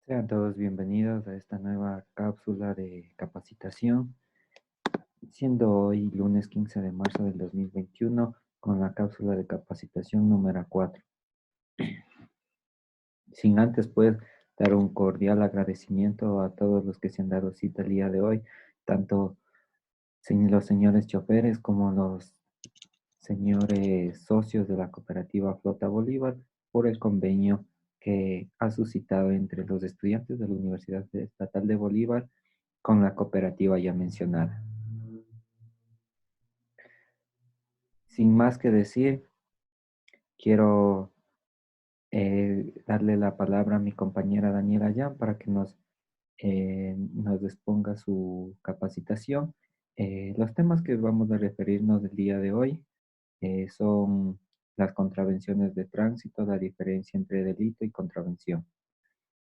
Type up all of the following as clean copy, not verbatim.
Sean todos bienvenidos a esta nueva cápsula de capacitación, siendo hoy lunes 15 de marzo del 2021 con la cápsula de capacitación número 4. Sin antes, pues, dar un cordial agradecimiento a todos los que se han dado cita el día de hoy, tanto los señores choferes como los señores socios de la cooperativa Flota Bolívar por el convenio que ha suscitado entre los estudiantes de la Universidad Estatal de Bolívar con la cooperativa ya mencionada. Sin más que decir, quiero darle la palabra a mi compañera Daniela Yan para que nos exponga su capacitación. Los temas que vamos a referirnos el día de hoy son las contravenciones de tránsito, la diferencia entre delito y contravención,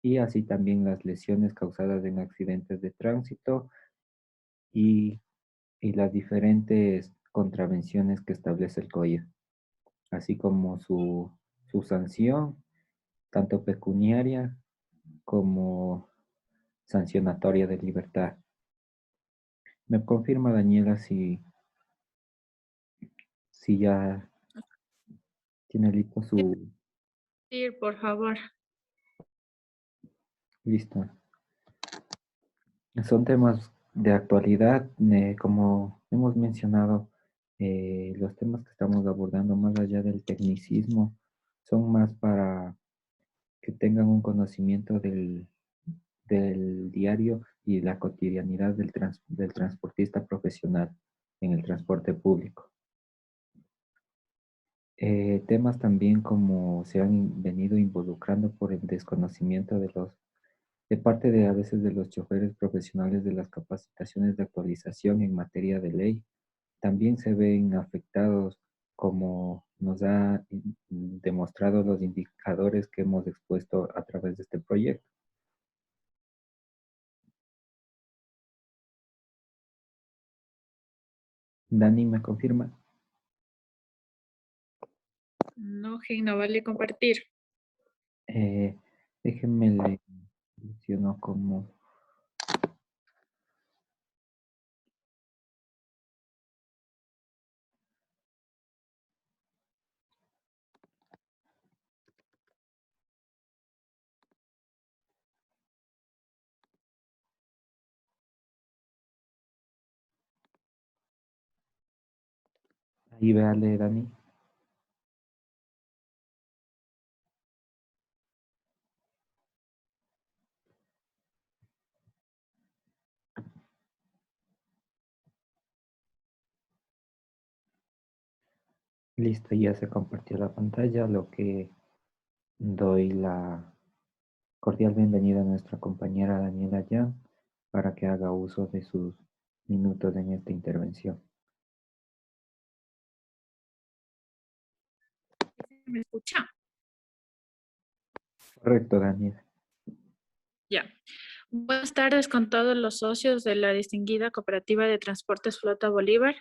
y así también las lesiones causadas en accidentes de tránsito y, y las diferentes contravenciones que establece el COIR, así como su sanción, tanto pecuniaria como sancionatoria de libertad. ¿Me confirma, Daniela, si ya tiene listo su... Sí, por favor. Listo. Son temas de actualidad, como hemos mencionado, los temas que estamos abordando, más allá del tecnicismo, son más para que tengan un conocimiento del diario y la cotidianidad del transportista profesional en el transporte público. Temas también como se han venido involucrando por el desconocimiento de parte de a veces de los choferes profesionales de las capacitaciones de actualización en materia de ley, también se ven afectados como nos ha demostrado los indicadores que hemos expuesto a través de este proyecto. Dani, ¿me confirma? No, Gen, no vale compartir. Eh, Déjenme le menciono como... Ahí véale, Dani. Listo, ya se compartió la pantalla, lo que doy la cordial bienvenida a nuestra compañera Daniela Yan para que haga uso de sus minutos en esta intervención. ¿Me escucha? Correcto, Daniela. Ya. Buenas tardes con todos los socios de la distinguida Cooperativa de Transportes Flota Bolívar.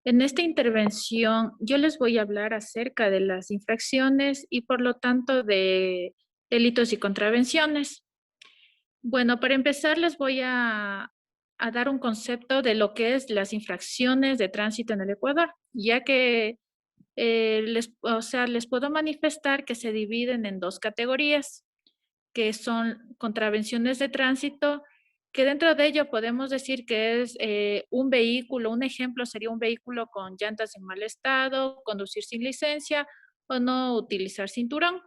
En esta intervención yo les voy a hablar acerca de las infracciones y por lo tanto de delitos y contravenciones. Bueno, para empezar les voy a dar un concepto de lo que es las infracciones de tránsito en el Ecuador, ya que les puedo manifestar que se dividen en dos categorías, que son contravenciones de tránsito, que dentro de ello podemos decir que es un vehículo, un ejemplo sería un vehículo con llantas en mal estado, conducir sin licencia o no utilizar cinturón.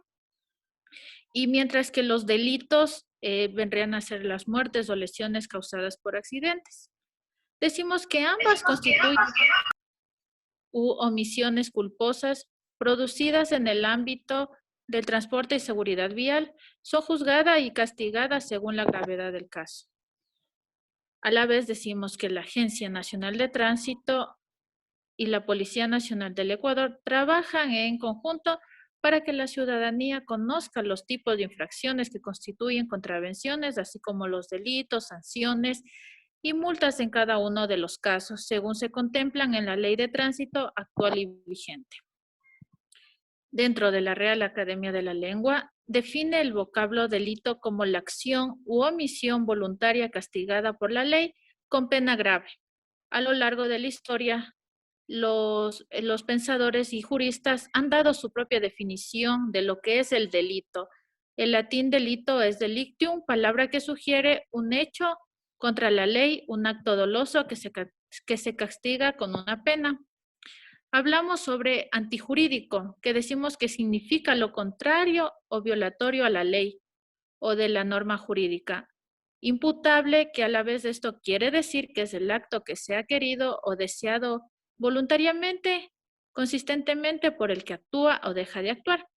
Y mientras que los delitos vendrían a ser las muertes o lesiones causadas por accidentes. Decimos que ambas constituyen u omisiones culposas producidas en el ámbito del transporte y seguridad vial son juzgadas y castigadas según la gravedad del caso. A la vez decimos que la Agencia Nacional de Tránsito y la Policía Nacional del Ecuador trabajan en conjunto para que la ciudadanía conozca los tipos de infracciones que constituyen contravenciones, así como los delitos, sanciones y multas en cada uno de los casos, según se contemplan en la Ley de Tránsito actual y vigente. Dentro de la Real Academia de la Lengua, define el vocablo delito como la acción u omisión voluntaria castigada por la ley con pena grave. A lo largo de la historia, los pensadores y juristas han dado su propia definición de lo que es el delito. El latín delito es delictium, palabra que sugiere un hecho contra la ley, un acto doloso que se castiga con una pena. Hablamos sobre antijurídico, que decimos que significa lo contrario o violatorio a la ley o de la norma jurídica. Imputable, que a la vez esto quiere decir que es el acto que se ha querido o deseado voluntariamente, consistentemente por el que actúa o deja de actuar.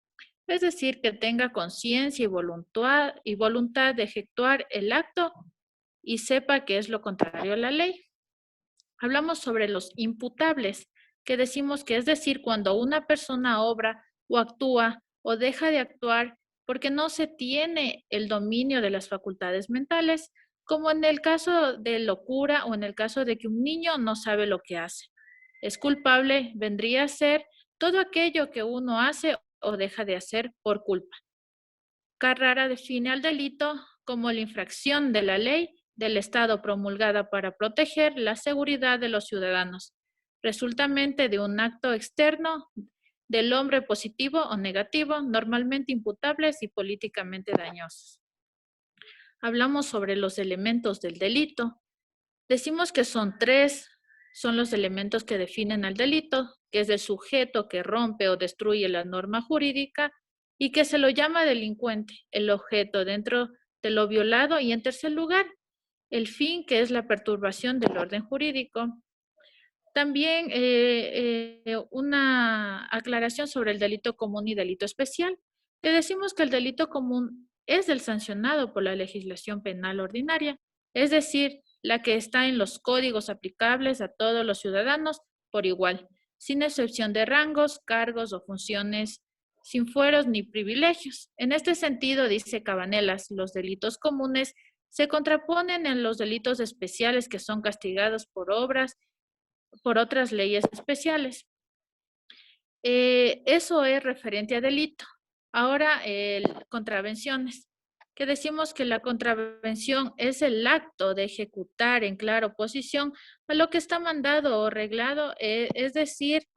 Es decir, que tenga conciencia y voluntad de efectuar el acto y sepa que es lo contrario a la ley. Hablamos sobre los imputables, que decimos que es decir, cuando una persona obra o actúa o deja de actuar porque no se tiene el dominio de las facultades mentales, como en el caso de locura o en el caso de que un niño no sabe lo que hace. Es culpable, vendría a ser todo aquello que uno hace o deja de hacer por culpa. Carrara define al delito como la infracción de la ley del Estado promulgada para proteger la seguridad de los ciudadanos, resultante de un acto externo del hombre positivo o negativo, normalmente imputables y políticamente dañosos. Hablamos sobre los elementos del delito. Decimos que son tres, son los elementos que definen al delito, que es el sujeto que rompe o destruye la norma jurídica y que se lo llama delincuente, el objeto dentro de lo violado y en tercer lugar, el fin, que es la perturbación del orden jurídico. También una aclaración sobre el delito común y delito especial. Le decimos que el delito común es el sancionado por la legislación penal ordinaria, es decir, la que está en los códigos aplicables a todos los ciudadanos por igual, sin excepción de rangos, cargos o funciones, sin fueros ni privilegios. En este sentido, dice Cabanelas, los delitos comunes se contraponen en los delitos especiales que son castigados por otras leyes especiales. Eso es referente a delito. Ahora, contravenciones, que decimos que la contravención es el acto de ejecutar en clara oposición a lo que está mandado o reglado, es decir,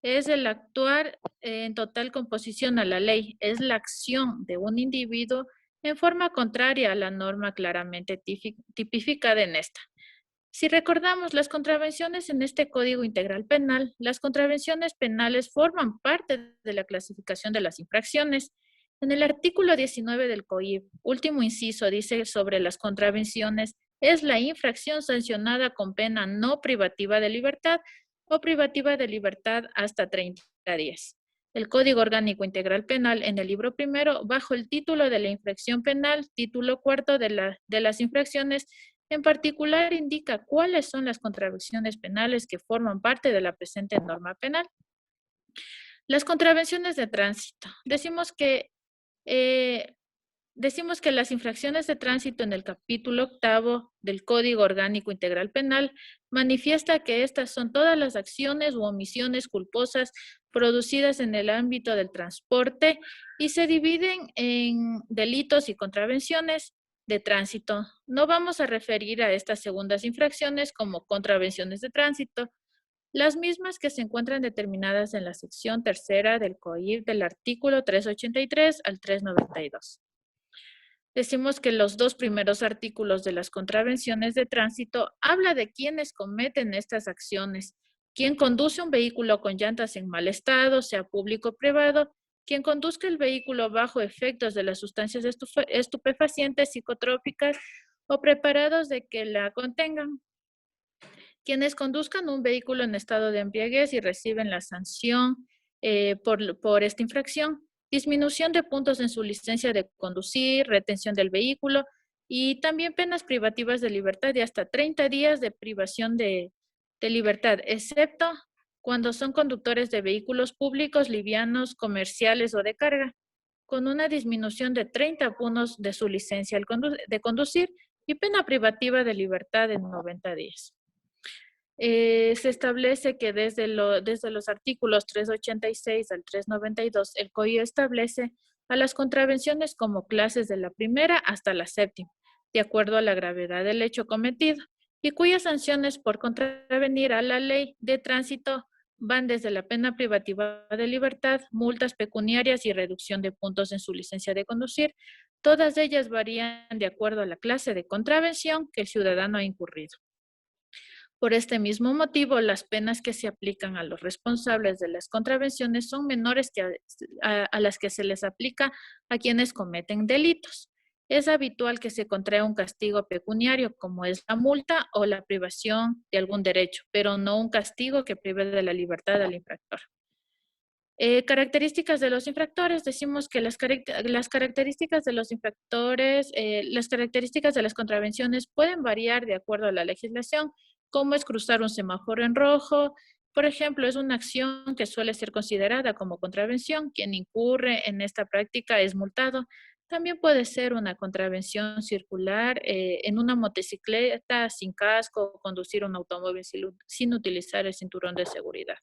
es el actuar en total composición a la ley, es la acción de un individuo en forma contraria a la norma claramente tipificada en esta. Si recordamos las contravenciones en este Código Integral Penal, las contravenciones penales forman parte de la clasificación de las infracciones. En el artículo 19 del COIP, último inciso, dice sobre las contravenciones, es la infracción sancionada con pena no privativa de libertad o privativa de libertad hasta 30 días. El Código Orgánico Integral Penal en el libro primero, bajo el título de la infracción penal, título cuarto de las infracciones, en particular, indica cuáles son las contravenciones penales que forman parte de la presente norma penal. Las contravenciones de tránsito. Decimos que las infracciones de tránsito en el capítulo octavo del Código Orgánico Integral Penal manifiesta que estas son todas las acciones u omisiones culposas producidas en el ámbito del transporte y se dividen en delitos y contravenciones de tránsito. No vamos a referir a estas segundas infracciones como contravenciones de tránsito, las mismas que se encuentran determinadas en la sección tercera del COIP del artículo 383 al 392. Decimos que los dos primeros artículos de las contravenciones de tránsito habla de quienes cometen estas acciones, quien conduce un vehículo con llantas en mal estado, sea público o privado, quien conduzca el vehículo bajo efectos de las sustancias estupefacientes, psicotrópicas o preparados de que la contengan, quienes conduzcan un vehículo en estado de embriaguez y reciben la sanción por esta infracción, disminución de puntos en su licencia de conducir, retención del vehículo y también penas privativas de libertad de hasta 30 días de privación de libertad, excepto cuando son conductores de vehículos públicos, livianos, comerciales o de carga, con una disminución de 30 puntos de su licencia de conducir y pena privativa de libertad en 90 días. Se establece que desde los artículos 386 al 392, el COI establece a las contravenciones como clases de la primera hasta la séptima, de acuerdo a la gravedad del hecho cometido, y cuyas sanciones por contravenir a la ley de tránsito van desde la pena privativa de libertad, multas pecuniarias y reducción de puntos en su licencia de conducir. Todas ellas varían de acuerdo a la clase de contravención que el ciudadano ha incurrido. Por este mismo motivo, las penas que se aplican a los responsables de las contravenciones son menores que a las que se les aplica a quienes cometen delitos. Es habitual que se contraiga un castigo pecuniario, como es la multa o la privación de algún derecho, pero no un castigo que prive de la libertad al infractor. Características de los infractores. Decimos que las características de los infractores, las características de las contravenciones pueden variar de acuerdo a la legislación, como es cruzar un semáforo en rojo. Por ejemplo, es una acción que suele ser considerada como contravención. Quien incurre en esta práctica es multado. También puede ser una contravención circular en una motocicleta sin casco o conducir un automóvil sin utilizar el cinturón de seguridad.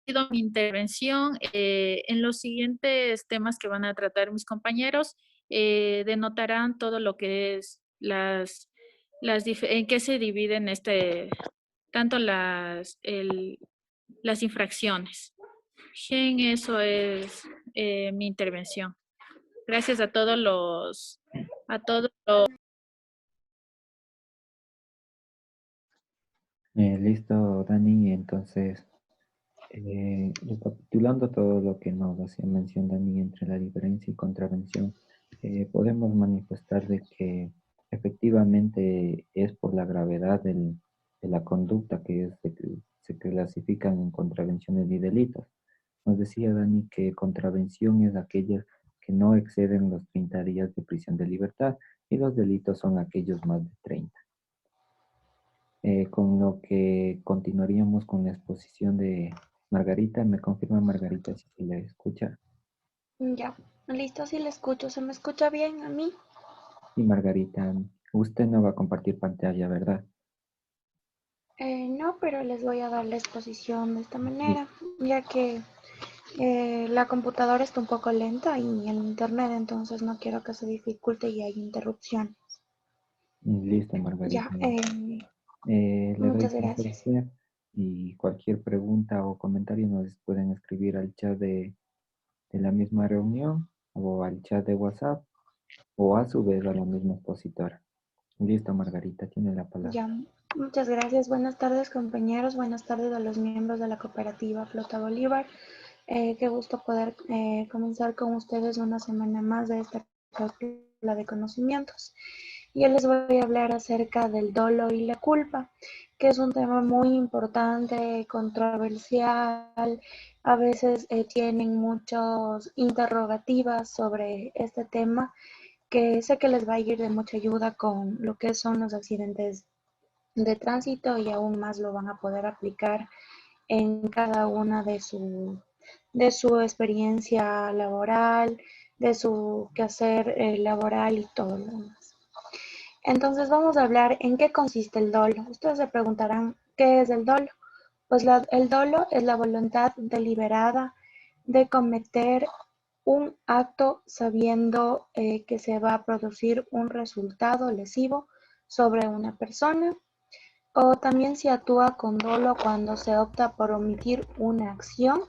Sido mi intervención. En los siguientes temas que van a tratar mis compañeros, denotarán todo lo que es en qué se dividen tanto las infracciones. Bien, eso es mi intervención. Gracias a todos los. Listo, Dani. Entonces, recapitulando todo lo que nos hacía mención Dani entre la diferencia y contravención, podemos manifestar de que efectivamente es por la gravedad de la conducta que se clasifican en contravenciones y delitos. Nos decía Dani que contravención es aquella que no exceden los 30 días de prisión de libertad y los delitos son aquellos más de 30. Con lo que continuaríamos con la exposición de Margarita. ¿Me confirma Margarita si se la escucha? Ya, listo, sí le escucho. ¿Se me escucha bien a mí? Y Margarita, usted no va a compartir pantalla, ¿verdad? No, pero les voy a dar la exposición de esta Li- manera, ya que la computadora está un poco lenta y el internet, entonces no quiero que se dificulte y haya interrupción. Listo, Ya, Margarita. Le doy muchas paso a gracias. usted y cualquier pregunta o comentario nos pueden escribir al chat de la misma reunión o al chat de WhatsApp o a su vez a la misma expositora. Listo, Margarita, tiene la palabra. Ya, muchas gracias. Buenas tardes, compañeros. Buenas tardes a los miembros de la cooperativa Flota Bolívar. Qué gusto poder comenzar con ustedes una semana más de esta cápsula de conocimientos. Yo les voy a hablar acerca del dolo y la culpa, que es un tema muy importante, controversial. A veces tienen muchas interrogativas sobre este tema, que sé que les va a ir de mucha ayuda con lo que son los accidentes de tránsito y aún más lo van a poder aplicar en cada una de su experiencia laboral, de su quehacer laboral y todo lo demás. Entonces vamos a hablar en qué consiste el dolo. Ustedes se preguntarán, ¿qué es el dolo? Pues el dolo es la voluntad deliberada de cometer un acto sabiendo que se va a producir un resultado lesivo sobre una persona, o también se actúa con dolo cuando se opta por omitir una acción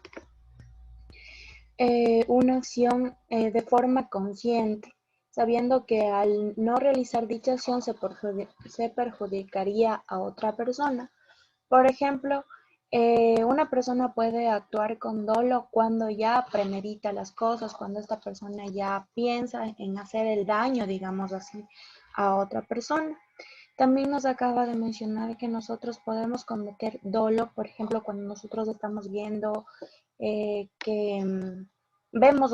de forma consciente, sabiendo que al no realizar dicha acción se perjudicaría a otra persona. Por ejemplo, una persona puede actuar con dolo cuando ya premedita las cosas, cuando esta persona ya piensa en hacer el daño, digamos así, a otra persona. También nos acaba de mencionar que nosotros podemos cometer dolo, por ejemplo, cuando nosotros estamos viendo que vemos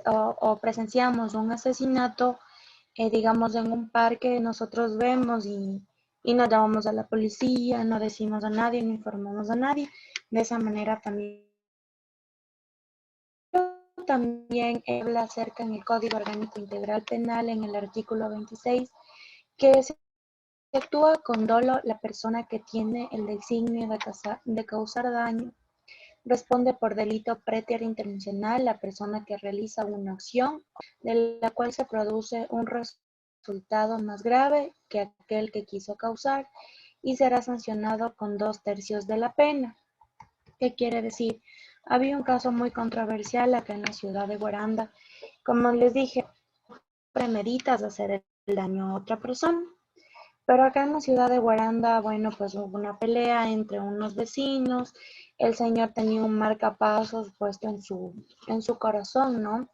o presenciamos un asesinato, digamos en un parque, nosotros vemos y no llamamos a la policía, no decimos a nadie, no informamos a nadie. De esa manera también habla acerca en el Código Orgánico Integral Penal, en el artículo 26, que Actúa con dolo la persona que tiene el designio de causar daño. Responde por delito preterintencional la persona que realiza una acción de la cual se produce un resultado más grave que aquel que quiso causar y será sancionado con 2/3 de la pena. ¿Qué quiere decir? Había un caso muy controversial acá en la ciudad de Guaranda. Como les dije, premeditas hacer el daño a otra persona. Pero acá en la ciudad de Guaranda, bueno, pues hubo una pelea entre unos vecinos. El señor tenía un marcapasos puesto en su corazón, ¿no?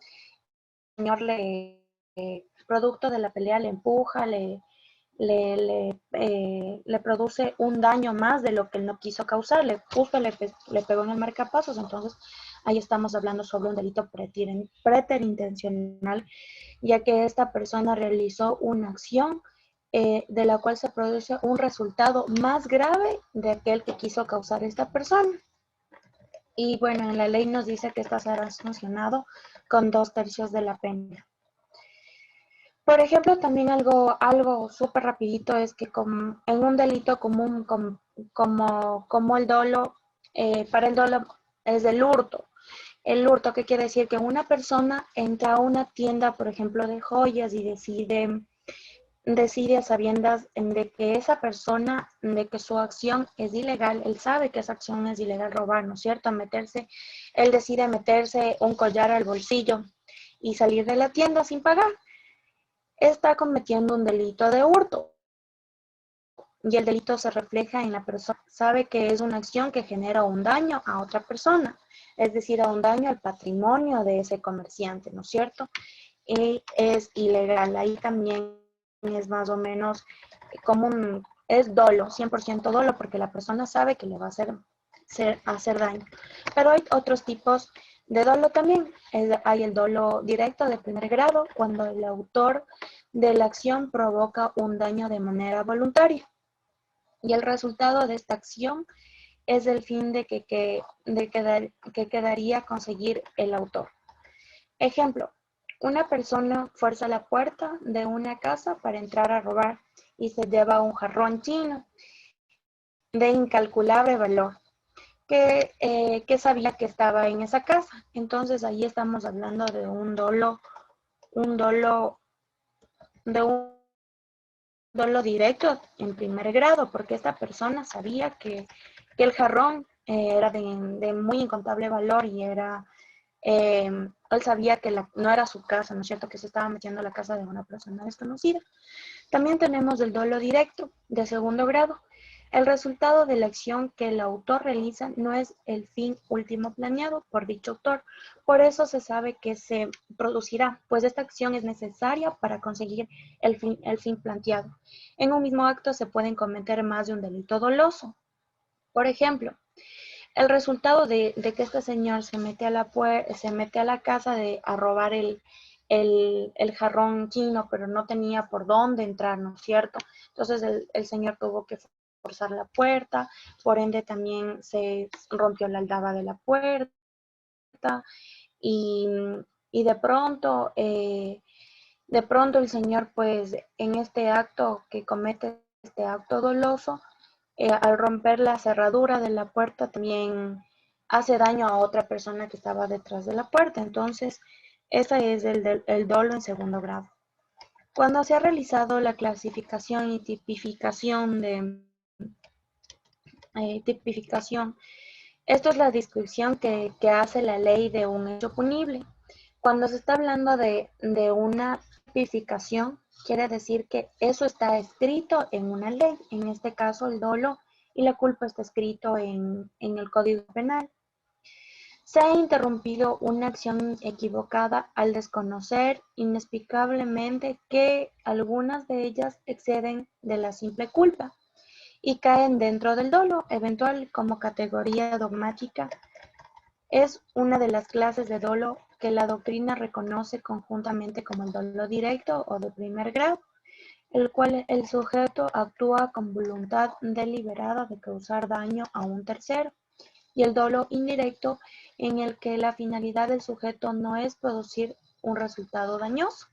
El señor producto de la pelea, le empuja, le produce un daño más de lo que él no quiso causarle. Justo le pegó en el marcapasos, entonces ahí estamos hablando sobre un delito preterintencional, ya que esta persona realizó una acción de la cual se produce un resultado más grave de aquel que quiso causar esta persona. Y bueno, en la ley nos dice que esta será sancionado con 2/3 de la pena. Por ejemplo, también algo súper rapidito es que en un delito común como el dolo, para el dolo es el hurto. El hurto, ¿qué quiere decir? Que una persona entra a una tienda, por ejemplo, de joyas y decide a sabiendas de que esa persona, de que su acción es ilegal, él sabe que esa acción es ilegal, robar, ¿no es cierto? Él decide meterse un collar al bolsillo y salir de la tienda sin pagar. Está cometiendo un delito de hurto y el delito se refleja en la persona. Sabe que es una acción que genera un daño a otra persona, es decir, a un daño al patrimonio de ese comerciante, ¿no es cierto? Y es ilegal. Ahí también es más o menos como es dolo, 100% dolo, porque la persona sabe que le va a hacer daño. Pero hay otros tipos de dolo también. Hay el dolo directo de primer grado, cuando el autor de la acción provoca un daño de manera voluntaria. Y el resultado de esta acción es el fin que quedaría conseguir el autor. Ejemplo, una persona fuerza la puerta de una casa para entrar a robar y se lleva un jarrón chino de incalculable valor que sabía que estaba en esa casa. Entonces ahí estamos hablando de un dolo, de un dolo directo en primer grado, porque esta persona sabía que el jarrón era de muy incontable valor y él sabía que no era su casa, ¿no es cierto? Que se estaba metiendo a la casa de una persona desconocida. También tenemos el dolo directo de segundo grado. El resultado de la acción que el autor realiza no es el fin último planeado por dicho autor. Por eso se sabe que se producirá, pues esta acción es necesaria para conseguir el fin planteado. En un mismo acto se pueden cometer más de un delito doloso. Por ejemplo, el resultado de que este señor se mete a la casa a robar el jarrón chino, pero no tenía por dónde entrar, ¿no es cierto? Entonces el señor tuvo que forzar la puerta, por ende también se rompió la aldaba de la puerta y, y de pronto el señor pues en este acto que comete este acto doloso, al romper la cerradura de la puerta también hace daño a otra persona que estaba detrás de la puerta. Entonces, ese es el dolo en segundo grado. Cuando se ha realizado la clasificación y tipificación, esto es la descripción que hace la ley de un hecho punible. Cuando se está hablando de una tipificación, quiere decir que eso está escrito en una ley, en este caso el dolo y la culpa está escrito en el Código Penal. Se ha interrumpido una acción equivocada al desconocer inexplicablemente que algunas de ellas exceden de la simple culpa y caen dentro del dolo eventual como categoría dogmática. Es una de las clases de dolo que la doctrina reconoce conjuntamente como el dolo directo o de primer grado, el cual el sujeto actúa con voluntad deliberada de causar daño a un tercero, y el dolo indirecto, en el que la finalidad del sujeto no es producir un resultado dañoso.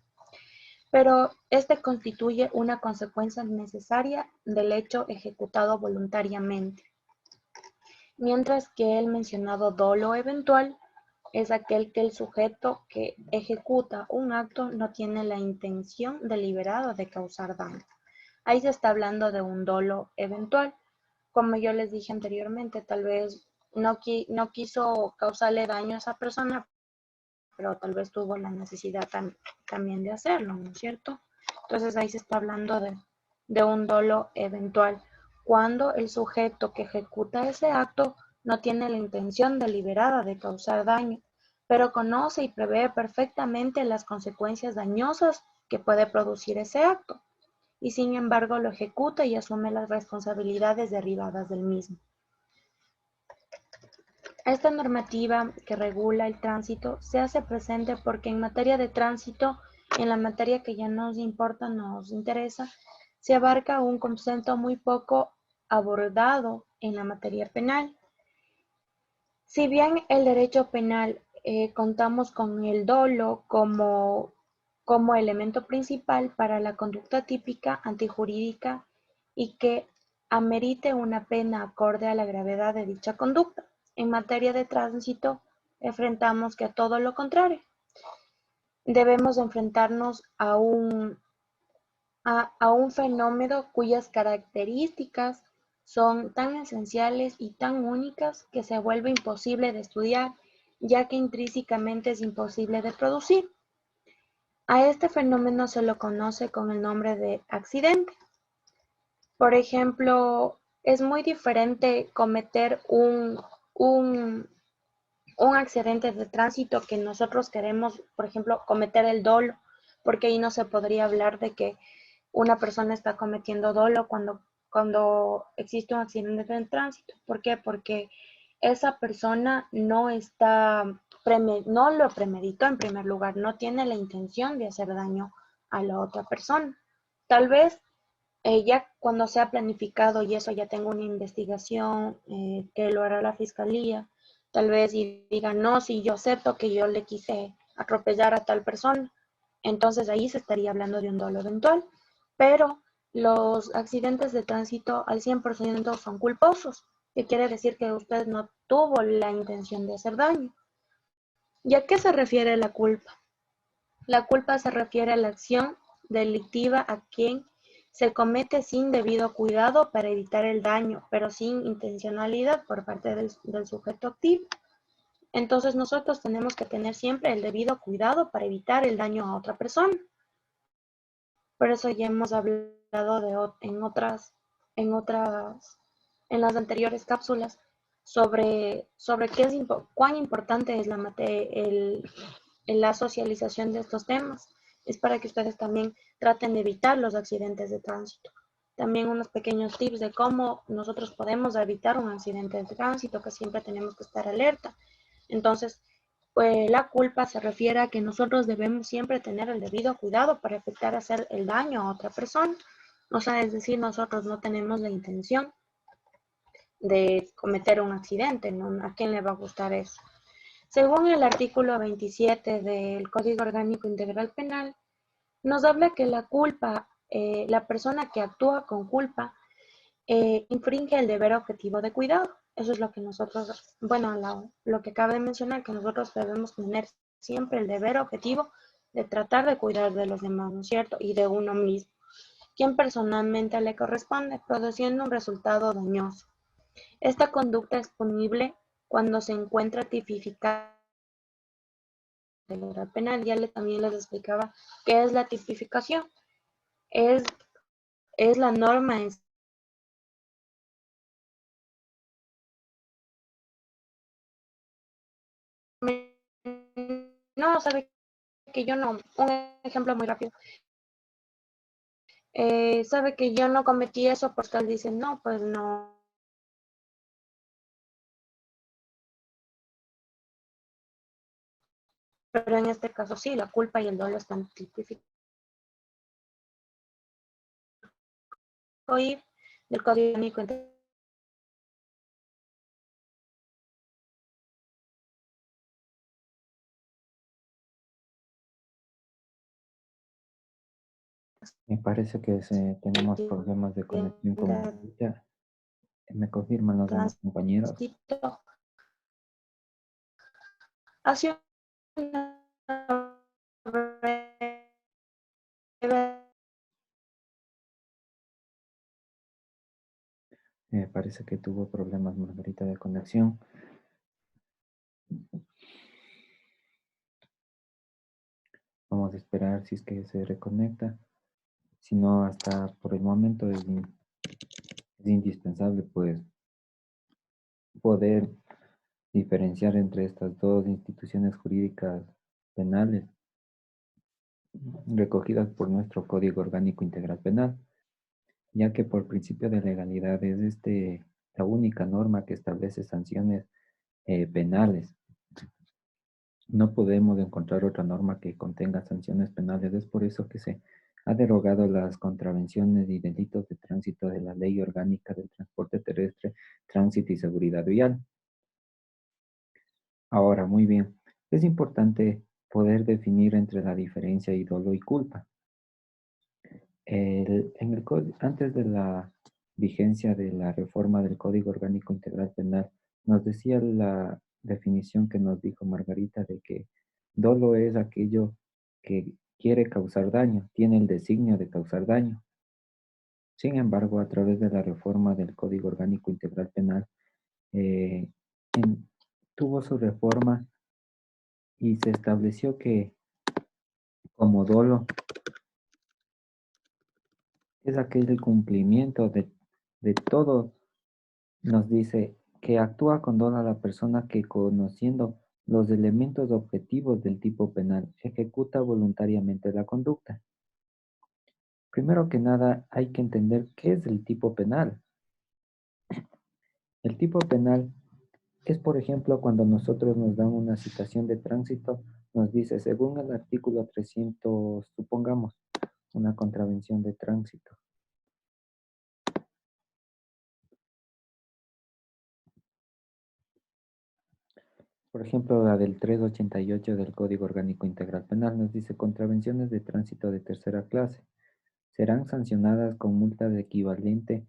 pero este constituye una consecuencia necesaria del hecho ejecutado voluntariamente, mientras que el mencionado dolo eventual es aquel que el sujeto que ejecuta un acto no tiene la intención deliberada de causar daño. Ahí se está hablando de un dolo eventual. Como yo les dije anteriormente, tal vez no quiso causarle daño a esa persona, pero tal vez tuvo la necesidad también de hacerlo, ¿no es cierto? Entonces ahí se está hablando de un dolo eventual, cuando el sujeto que ejecuta ese acto no tiene la intención deliberada de causar daño, pero conoce y prevé perfectamente las consecuencias dañosas que puede producir ese acto, y sin embargo lo ejecuta y asume las responsabilidades derivadas del mismo. Esta normativa que regula el tránsito se hace presente porque en materia de tránsito, en la materia que ya nos importa, nos interesa, se abarca un concepto muy poco abordado en la materia penal. Si bien el derecho penal contamos con el dolo como elemento principal para la conducta típica antijurídica y que amerite una pena acorde a la gravedad de dicha conducta. En materia de tránsito, enfrentamos que a todo lo contrario. Debemos enfrentarnos a un fenómeno cuyas características son tan esenciales y tan únicas que se vuelve imposible de estudiar, ya que intrínsecamente es imposible de producir. A este fenómeno se lo conoce con el nombre de accidente. Por ejemplo, es muy diferente cometer un accidente de tránsito que nosotros queremos, por ejemplo, cometer el dolo, porque ahí no se podría hablar de que una persona está cometiendo dolo cuando existe un accidente de tránsito. ¿Por qué? Porque esa persona no lo premeditó en primer lugar, no tiene la intención de hacer daño a la otra persona. Tal vez ya cuando sea planificado y eso ya tenga una investigación que lo hará la fiscalía, tal vez y diga, no, si yo acepto que yo le quise atropellar a tal persona, entonces ahí se estaría hablando de un dolo eventual, pero los accidentes de tránsito al 100% son culposos, que quiere decir que usted no tuvo la intención de hacer daño. ¿Y a qué se refiere la culpa? La culpa se refiere a la acción delictiva a quien se comete sin debido cuidado para evitar el daño, pero sin intencionalidad por parte del sujeto activo. Entonces nosotros tenemos que tener siempre el debido cuidado para evitar el daño a otra persona. Por eso ya hemos hablado en las anteriores cápsulas sobre cuán importante es la socialización de estos temas. Es para que ustedes también traten de evitar los accidentes de tránsito. También unos pequeños tips de cómo nosotros podemos evitar un accidente de tránsito, que siempre tenemos que estar alerta. Entonces, pues la culpa se refiere a que nosotros debemos siempre tener el debido cuidado para evitar hacer el daño a otra persona. O sea, es decir, nosotros no tenemos la intención de cometer un accidente, ¿no? ¿A quién le va a gustar eso? Según el artículo 27 del Código Orgánico Integral Penal, nos habla que la culpa, la persona que actúa con culpa, infringe el deber objetivo de cuidado. Eso es lo que nosotros, bueno, lo que acaba de mencionar, que nosotros debemos tener siempre el deber objetivo de tratar de cuidar de los demás, ¿no es cierto? Y de uno mismo, quien personalmente le corresponde, produciendo un resultado dañoso. Esta conducta es punible cuando se encuentra tipificada en el penal. También les explicaba qué es la tipificación. Es, es la norma en no, sabe que yo no, un ejemplo muy rápido, sabe que yo no cometí eso, pues tal dicen, no, pues no, pero en este caso sí, la culpa y el dolo están tipificados del Código Único Me parece que tenemos problemas de conexión con Margarita. Me confirman los demás compañeros. Tránsito hacia una breve Me parece que tuvo problemas Margarita de conexión. Vamos a esperar si es que se reconecta. Si no, hasta por el momento es indispensable pues poder diferenciar entre estas dos instituciones jurídicas penales recogidas por nuestro Código Orgánico Integral Penal, ya que por principio de legalidad es la única norma que establece sanciones penales. No podemos encontrar otra norma que contenga sanciones penales. Es por eso que se ha derogado las contravenciones y delitos de tránsito de la Ley Orgánica del Transporte Terrestre, Tránsito y Seguridad Vial. Ahora, muy bien, es importante poder definir entre la diferencia y dolo y culpa. Antes de la vigencia de la reforma del Código Orgánico Integral Penal, nos decía la definición que nos dijo Margarita de que dolo es aquello que quiere causar daño, tiene el designio de causar daño. Sin embargo, a través de la reforma del Código Orgánico Integral Penal, eh, tuvo su reforma y se estableció que como dolo es aquel cumplimiento de todo. Nos dice que actúa con dolo a la persona que, conociendo los elementos objetivos del tipo penal, ejecuta voluntariamente la conducta. Primero que nada, hay que entender qué es el tipo penal. El tipo penal es, por ejemplo, cuando nosotros nos dan una citación de tránsito, nos dice, según el artículo 300, supongamos, una contravención de tránsito. Por ejemplo, la del 388 del Código Orgánico Integral Penal nos dice contravenciones de tránsito de tercera clase. Serán sancionadas con multa de equivalente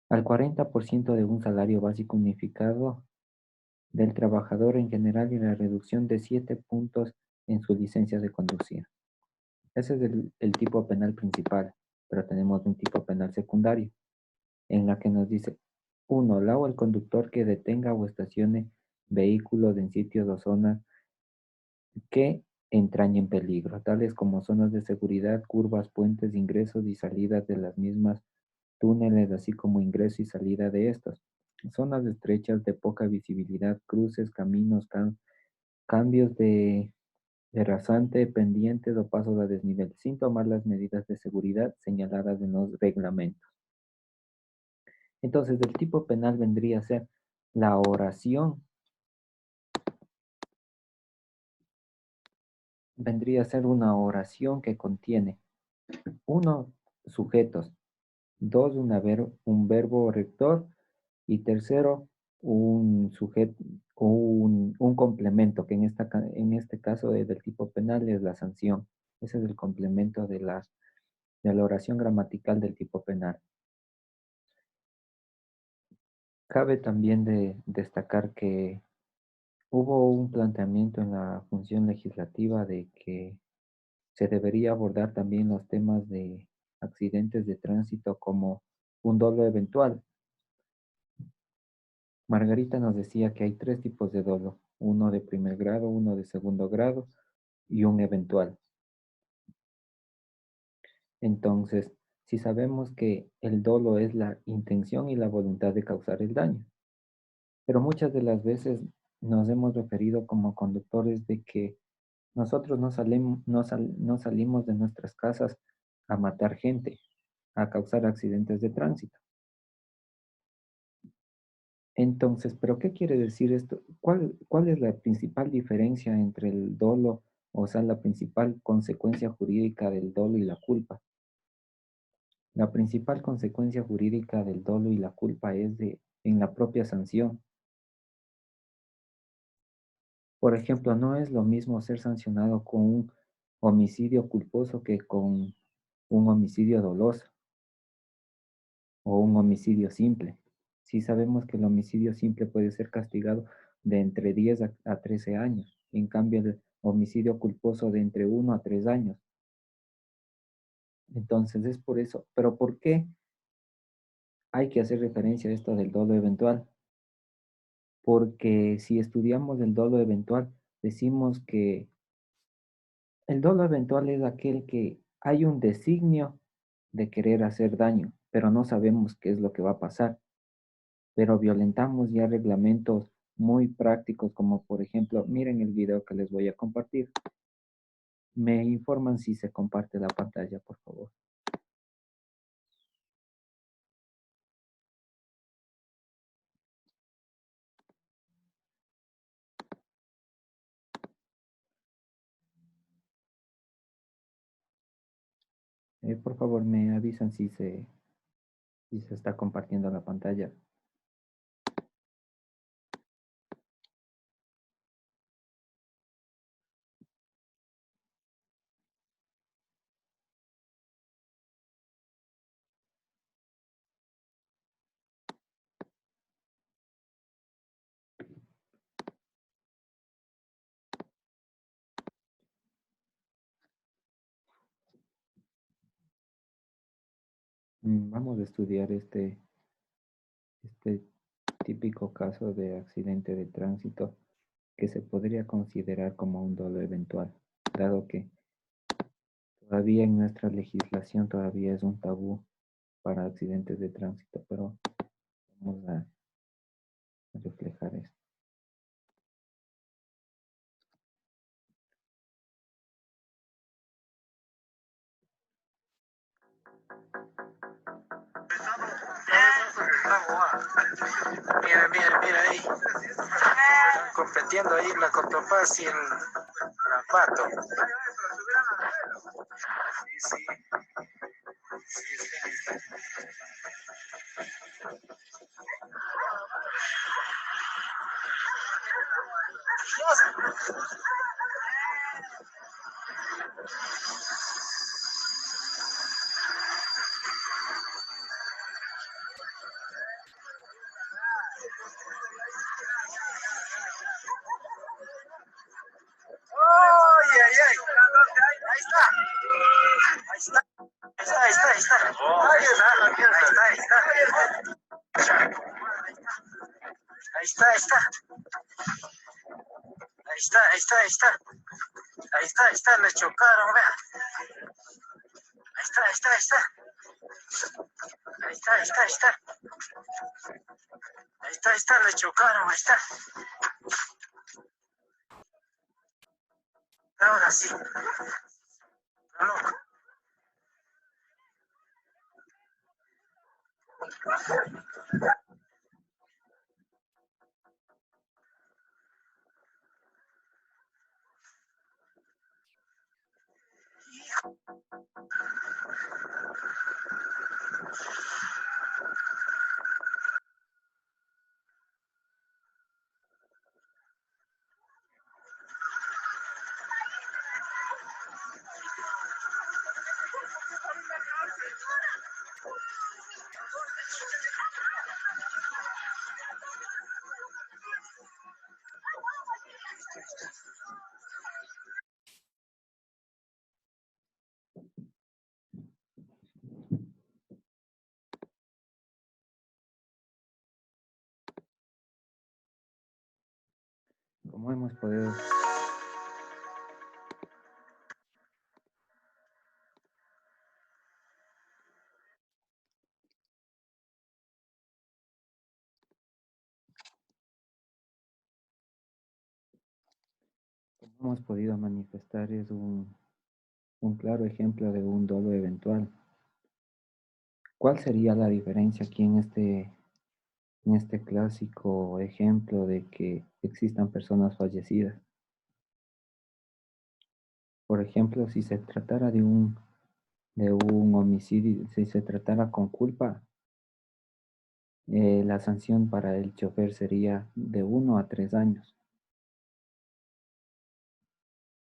al 40% de un salario básico unificado del trabajador en general y la reducción de 7 puntos en su licencia de conducir. Ese es el tipo penal principal, pero tenemos un tipo penal secundario, en la que nos dice, 1. La o el conductor que detenga o estacione vehículos en sitios o zonas que entrañen peligro, tales como zonas de seguridad, curvas, puentes, ingresos y salidas de las mismas, túneles, así como ingreso y salida de estos, zonas estrechas de poca visibilidad, cruces, caminos, cambios de rasante, pendientes o pasos a desnivel, sin tomar las medidas de seguridad señaladas en los reglamentos. Entonces, el tipo penal vendría a ser la oración, vendría a ser una oración que contiene, uno, sujetos, dos, un verbo rector y tercero, un sujeto, un complemento, que en este caso del tipo penal es la sanción. Ese es el complemento de la oración gramatical del tipo penal. Cabe también destacar que hubo un planteamiento en la función legislativa de que se debería abordar también los temas de accidentes de tránsito como un dolo eventual. Margarita nos decía que hay tres tipos de dolo, uno de primer grado, uno de segundo grado y un eventual. Entonces, si sabemos que el dolo es la intención y la voluntad de causar el daño, pero muchas de las veces nos hemos referido como conductores de que nosotros no salimos de nuestras casas a matar gente, a causar accidentes de tránsito. Entonces, ¿pero qué quiere decir esto? ¿Cuál es la principal diferencia entre el dolo, o sea, la principal consecuencia jurídica del dolo y la culpa? La principal consecuencia jurídica del dolo y la culpa es en la propia sanción. Por ejemplo, no es lo mismo ser sancionado con un homicidio culposo que con un homicidio doloso o un homicidio simple. Sí sabemos que el homicidio simple puede ser castigado de entre 10 a 13 años. En cambio, el homicidio culposo de entre 1 a 3 años. Entonces es por eso. ¿Pero por qué hay que hacer referencia a esto del dolo eventual? Porque si estudiamos el dolo eventual, decimos que el dolo eventual es aquel que hay un designio de querer hacer daño, pero no sabemos qué es lo que va a pasar. Pero violentamos ya reglamentos muy prácticos, como por ejemplo, miren el video que les voy a compartir. Me informan si se comparte la pantalla, por favor. Por favor, me avisan si se está compartiendo la pantalla. Vamos a estudiar este típico caso de accidente de tránsito que se podría considerar como un dolo eventual, dado que todavía en nuestra legislación todavía es un tabú para accidentes de tránsito, pero vamos a reflejar esto. Mira, mira, mira ahí. Están compitiendo ahí la Cotopaz y el Pato. Sí, sí. Sí, sí. ¡Ay, ay, ay! Ahí está. Ahí está. Ahí está, ahí está. Ahí está, ahí está, ahí está. Ahí está, ahí está. Ahí está, ahí está, ahí está. Ahí está, ahí está, le chocaron, vea. Ahí está, ahí está, ahí está. Ahí está, ahí está, ahí está. Ahí está, ahí está, le chocaron, ahí está. Ahora sí. Loco. Como hemos podido manifestar, es un claro ejemplo de un dolo eventual. ¿Cuál sería la diferencia aquí en este clásico ejemplo de que existan personas fallecidas? Por ejemplo, si se tratara de un homicidio, si se tratara con culpa, la sanción para el chofer sería de 1 a 3 años,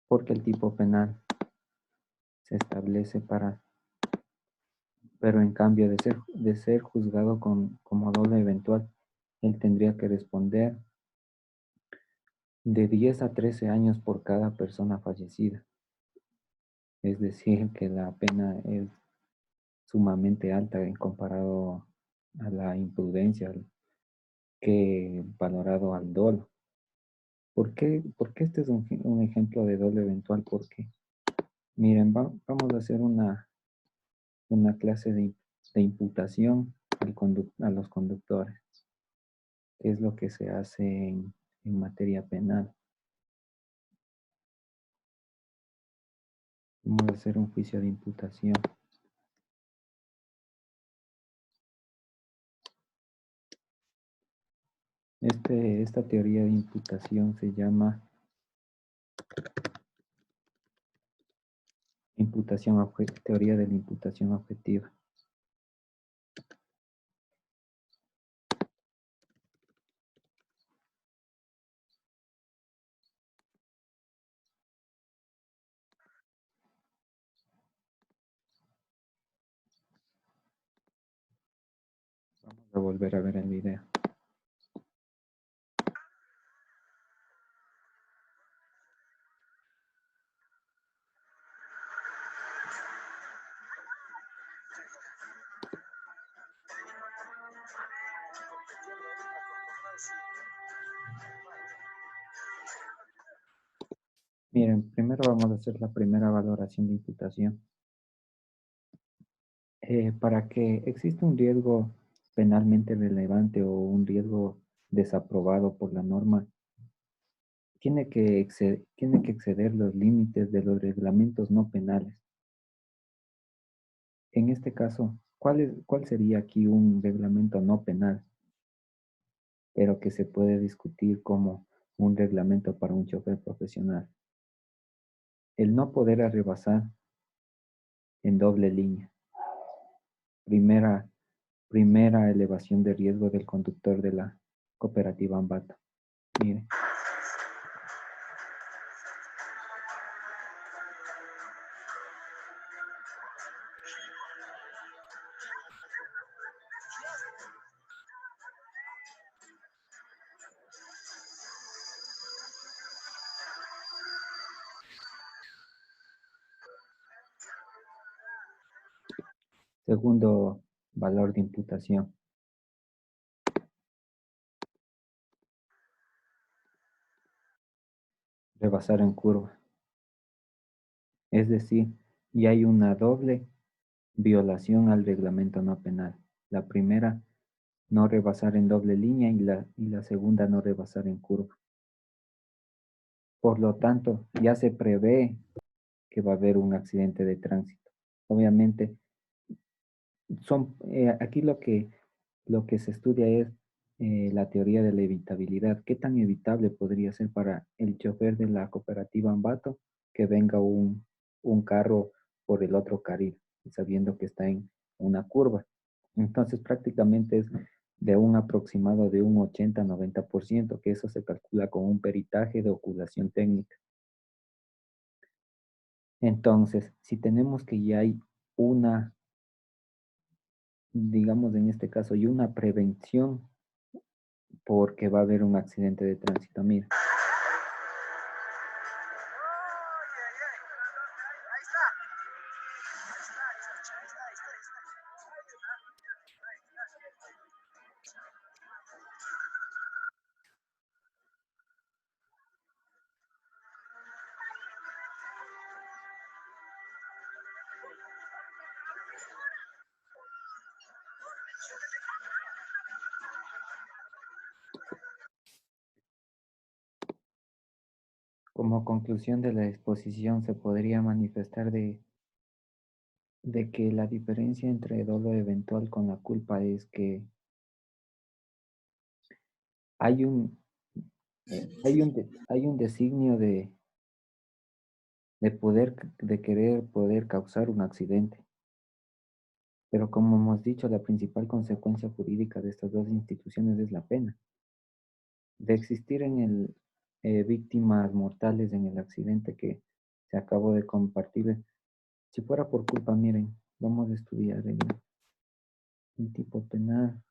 porque el tipo penal se establece para Pero en cambio de ser juzgado como dolo eventual, él tendría que responder de 10 a 13 años por cada persona fallecida. Es decir, que la pena es sumamente alta en comparado a la imprudencia que valorado al dolo. ¿Por qué este es un ejemplo de dolo eventual? Porque, miren, vamos a hacer una clase de imputación a los conductores, que es lo que se hace en materia penal. Vamos a hacer un juicio de imputación. Esta teoría de imputación se llama teoría de la imputación objetiva. Vamos a volver a ver el video. Miren, primero vamos a hacer la primera valoración de imputación. Para que exista un riesgo penalmente relevante o un riesgo desaprobado por la norma, tiene que exceder los límites de los reglamentos no penales. En este caso, ¿cuál sería aquí un reglamento no penal, pero que se puede discutir como un reglamento para un chofer profesional? El no poder rebasar en doble línea. Primera elevación de riesgo del conductor de la cooperativa Ambato. Mire. Segundo valor de imputación. Rebasar en curva. Es decir, ya hay una doble violación al reglamento no penal. La primera, no rebasar en doble línea y la segunda, no rebasar en curva. Por lo tanto, ya se prevé que va a haber un accidente de tránsito. Obviamente, aquí lo que se estudia es la teoría de la evitabilidad. ¿Qué tan evitable podría ser para el chofer de la cooperativa Ambato que venga un carro por el otro carril, sabiendo que está en una curva? Entonces, prácticamente es de un aproximado de un 80-90%, que eso se calcula con un peritaje de oculación técnica. Entonces, si tenemos que ya hay una, digamos en este caso, y una prevención porque va a haber un accidente de tránsito. Mira. Como conclusión de la exposición se podría manifestar de que la diferencia entre dolo eventual con la culpa es que hay hay un designio de querer poder causar un accidente. Pero como hemos dicho, la principal consecuencia jurídica de estas dos instituciones es la pena. De existir víctimas mortales en el accidente que se acabó de compartir, si fuera por culpa, miren, vamos a estudiar El tipo penal.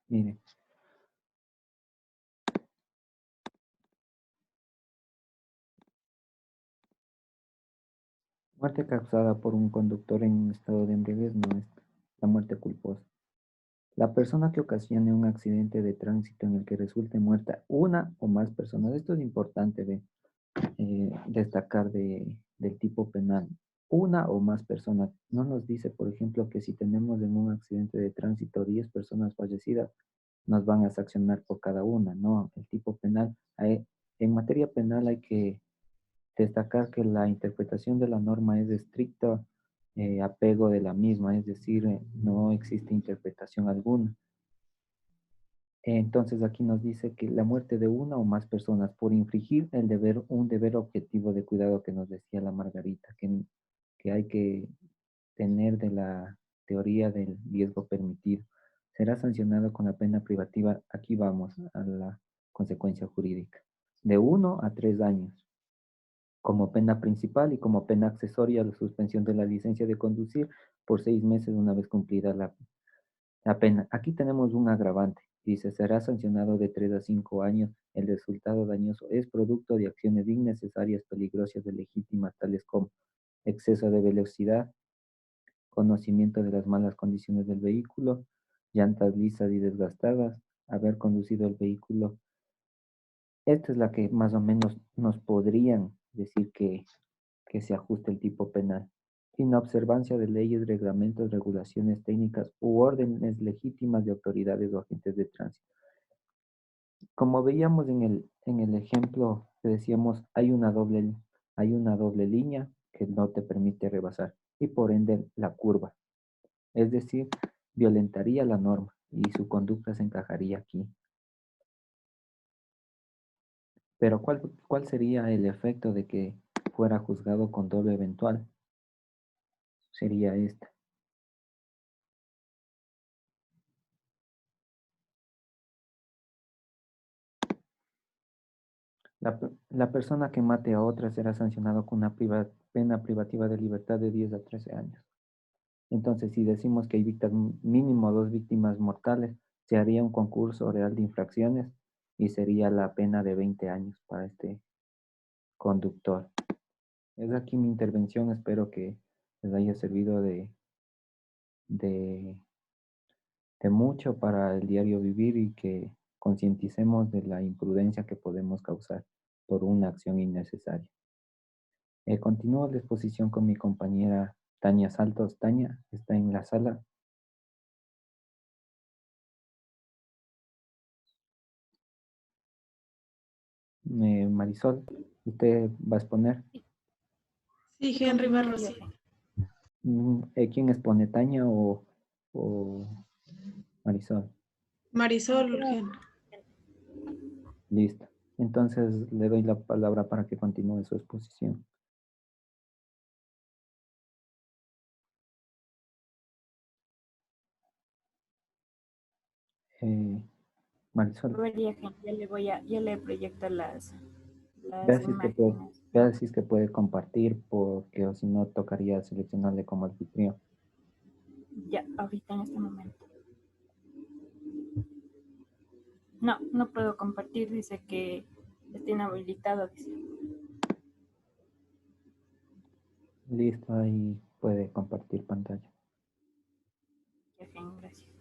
Mire, muerte causada por un conductor en estado de embriaguez no es la muerte culposa. La persona que ocasione un accidente de tránsito en el que resulte muerta una o más personas, esto es importante de destacar del tipo penal. Una o más personas. No nos dice, por ejemplo, que si tenemos en un accidente de tránsito 10 personas fallecidas, nos van a sancionar por cada una. No, el tipo penal, en materia penal hay que destacar que la interpretación de la norma es de estricto apego de la misma, es decir, no existe interpretación alguna. Entonces aquí nos dice que la muerte de una o más personas por infringir un deber objetivo de cuidado que nos decía la Margarita, que hay que tener de la teoría del riesgo permitido. Será sancionado con la pena privativa, aquí vamos a la consecuencia jurídica, de 1 a 3 años, como pena principal y como pena accesoria la suspensión de la licencia de conducir por 6 meses una vez cumplida la pena. Aquí tenemos un agravante. Dice, será sancionado de 3 a 5 años. El resultado dañoso es producto de acciones innecesarias, peligrosas, ilegítimas, tales como exceso de velocidad, conocimiento de las malas condiciones del vehículo, llantas lisas y desgastadas, haber conducido el vehículo. Esta es la que más o menos nos podrían decir que se ajuste el tipo penal. Inobservancia de leyes, reglamentos, regulaciones técnicas u órdenes legítimas de autoridades o agentes de tránsito. Como veíamos en el ejemplo que decíamos, hay una doble línea que no te permite rebasar y por ende la curva. Es decir, violentaría la norma y su conducta se encajaría aquí. Pero ¿cuál sería el efecto de que fuera juzgado con doble eventual? Sería esta. La persona que mate a otra será sancionado con una pena privativa de libertad de 10 a 13 años. Entonces, si decimos que hay mínimo 2 víctimas mortales, se haría un concurso real de infracciones y sería la pena de 20 años para este conductor. Es aquí mi intervención. Espero que les haya servido de, de mucho para el diario vivir y que concienticemos de la imprudencia que podemos causar por una acción innecesaria. Continúo la exposición con mi compañera Tania Saltos. Tania, ¿está en la sala? Marisol, ¿usted va a exponer? Sí, Henry Barros. ¿Quién expone, Tania o Marisol? Marisol, Henry. Listo. Entonces le doy la palabra para que continúe su exposición. Marisol, Ya le proyecto las vea si es que puede, imágenes. vea si es que puede compartir, porque o si no tocaría seleccionarle como anfitrión. Ya, ahorita en este momento. No, no puedo compartir, dice que está inhabilitado. Dice. Listo, ahí puede compartir pantalla. Ya, bien, gracias.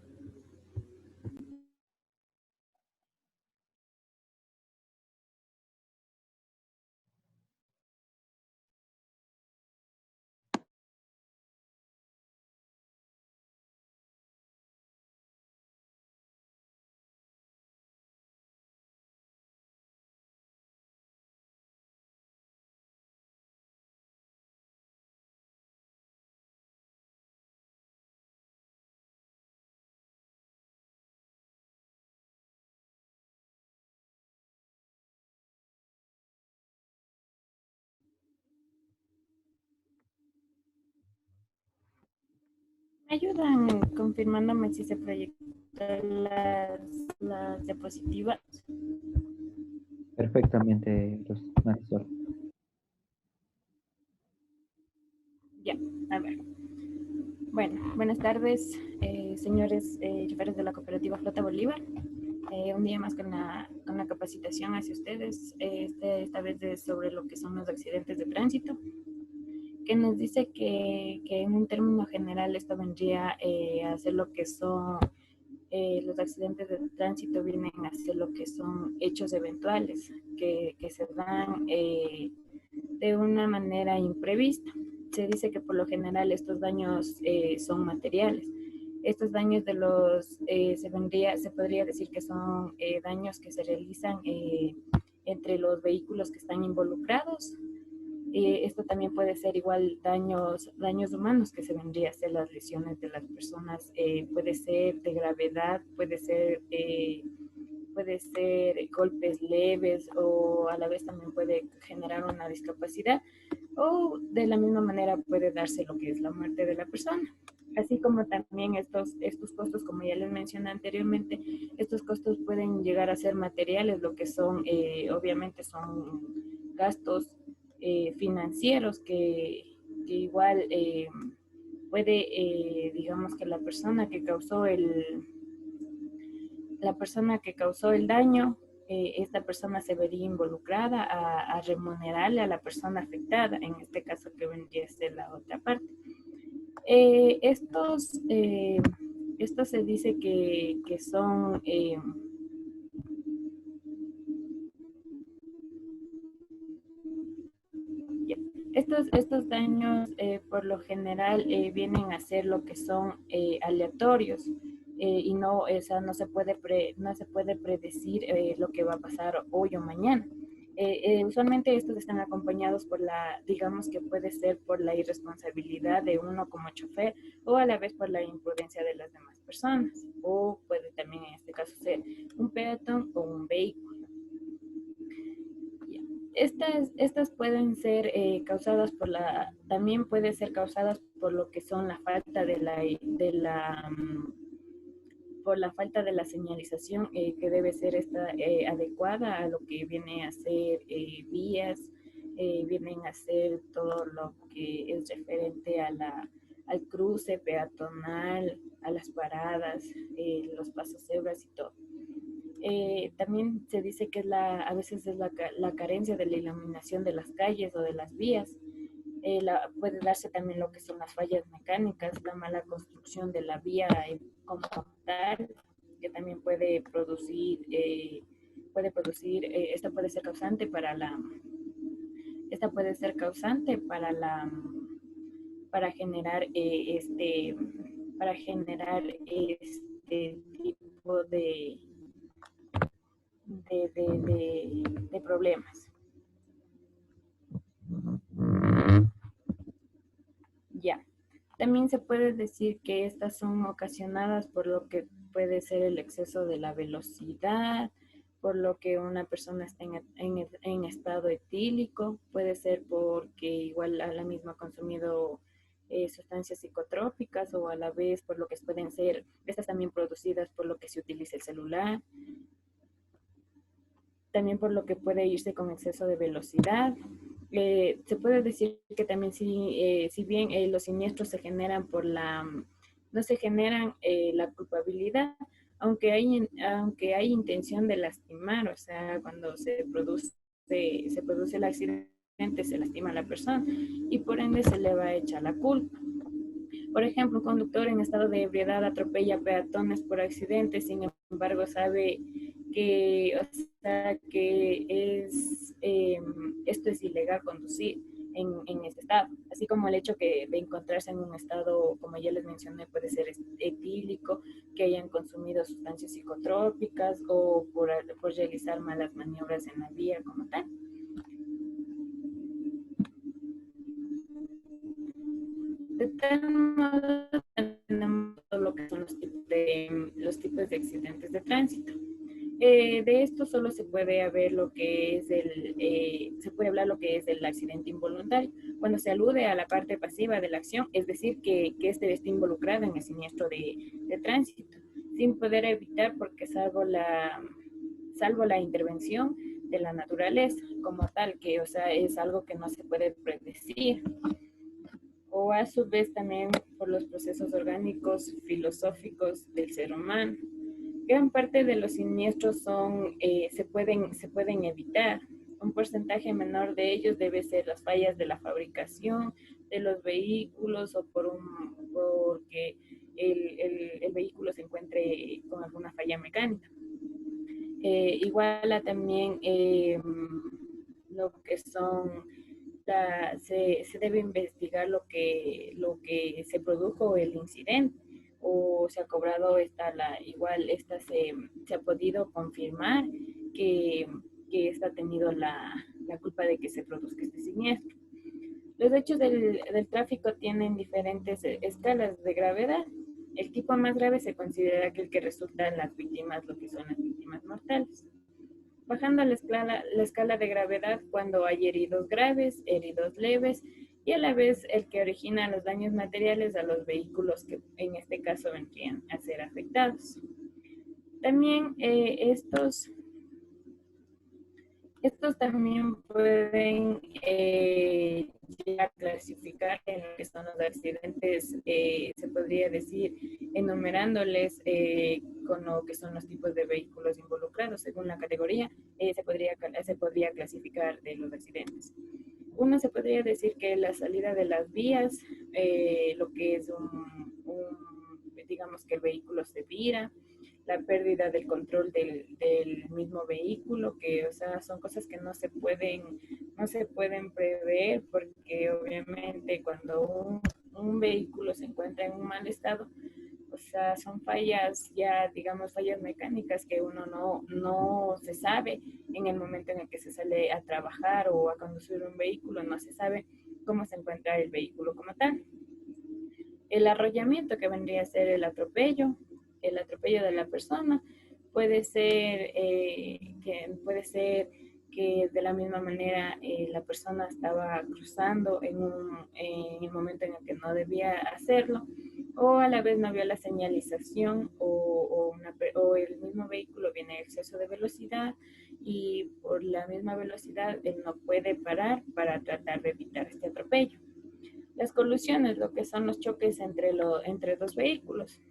¿Me ayudan confirmándome si se proyectan las diapositivas? Perfectamente, Marisol. Ya, a ver. Bueno, buenas tardes, señores choferes de la Cooperativa Flota Bolívar. Un día más con la capacitación hacia ustedes, esta vez sobre lo que son los accidentes de tránsito, que nos dice que en un término general esto vendría a ser lo que son los accidentes de tránsito, vienen a ser lo que son hechos eventuales que se dan de una manera imprevista. Se dice que por lo general estos daños son materiales. Estos daños se podría decir que son daños que se realizan entre los vehículos que están involucrados. Esto también puede ser igual daños humanos, que se vendría a ser las lesiones de las personas. Puede ser de gravedad, puede ser golpes leves, o a la vez también puede generar una discapacidad, o de la misma manera puede darse lo que es la muerte de la persona. Así como también estos costos, como ya les mencioné anteriormente, estos costos pueden llegar a ser materiales, lo que son, obviamente son gastos financieros que igual puede, digamos que la persona que causó el daño, esta persona se vería involucrada a remunerarle a la persona afectada, en este caso que vendría a ser la otra parte. Estos se dice que son estos daños por lo general vienen a ser lo que son aleatorios, y no, o sea, no se puede predecir lo que va a pasar hoy o mañana. Usualmente estos están acompañados digamos que puede ser por la irresponsabilidad de uno como chofer, o a la vez por la imprudencia de las demás personas, o puede también en este caso ser un peatón o un vehículo. Estas pueden ser causadas también puede ser causadas por lo que son la falta por la falta de la señalización que debe ser adecuada a lo que viene a ser vías, vienen a ser todo lo que es referente al cruce peatonal, a las paradas, los pasos cebras y todo. También se dice que a veces es la carencia de la iluminación de las calles o de las vías. Puede darse también lo que son las fallas mecánicas, la mala construcción de la vía como tal, que también esta puede ser causante para generar este tipo de problemas. Ya. También se puede decir que estas son ocasionadas por lo que puede ser el exceso de la velocidad, por lo que una persona está en estado etílico, puede ser porque igual a la misma ha consumido sustancias psicotrópicas, o a la vez por lo que pueden ser estas también producidas por lo que se utiliza el celular, también por lo que puede irse con exceso de velocidad. Se puede decir que también si bien los siniestros se generan no se generan la culpabilidad, aunque hay intención de lastimar, o sea, cuando se produce el accidente, se lastima a la persona y por ende se le va a echar la culpa. Por ejemplo, un conductor en estado de ebriedad atropella peatones por accidente, sin embargo sabe que, o sea, esto es ilegal conducir en este estado, así como el hecho de encontrarse en un estado, como ya les mencioné, puede ser etílico, que hayan consumido sustancias psicotrópicas, o por realizar malas maniobras en la vía como tal. De tal modo, tenemos todo lo que son los tipos de accidentes de tránsito. De esto solo se puede hablar lo que es el accidente involuntario, cuando se alude a la parte pasiva de la acción, es decir, que este esté involucrado en el siniestro de tránsito, sin poder evitar, porque salvo la intervención de la naturaleza como tal, que, o sea, es algo que no se puede predecir. O a su vez también por los procesos orgánicos filosóficos del ser humano. Gran parte de los siniestros se pueden evitar. Un porcentaje menor de ellos debe ser las fallas de la fabricación de los vehículos o porque el vehículo se encuentre con alguna falla mecánica. Igual a también lo que son se debe investigar lo que se produjo el incidente o se ha cobrado se ha podido confirmar que esta ha tenido la culpa de que se produzca este siniestro. Los hechos del tráfico tienen diferentes escalas de gravedad. El tipo más grave se considera aquel que resulta en las víctimas, lo que son las víctimas mortales. Bajando la escala de gravedad cuando hay heridos graves, heridos leves y a la vez el que origina los daños materiales a los vehículos que en este caso vendrían a ser afectados. También estos también pueden ya clasificar en lo que son los accidentes, se podría decir, enumerándoles con lo que son los tipos de vehículos involucrados. Según la categoría, se podría clasificar de los accidentes. Uno se podría decir que la salida de las vías, lo que es digamos que el vehículo se vira, la pérdida del control del mismo vehículo, que, o sea, son cosas que no se pueden prever, porque obviamente cuando un vehículo se encuentra en un mal estado, o sea, son fallas ya, digamos, fallas mecánicas que uno no se sabe en el momento en el que se sale a trabajar o a conducir un vehículo, no se sabe cómo se encuentra el vehículo como tal. El arrollamiento, que vendría a ser el atropello de la persona, puede ser que de la misma manera la persona estaba cruzando en el momento en el que no debía hacerlo, o a la vez no vio la señalización o el mismo vehículo viene a exceso de velocidad y por la misma velocidad él no puede parar para tratar de evitar este atropello. Las colisiones, lo que son los choques entre dos vehículos.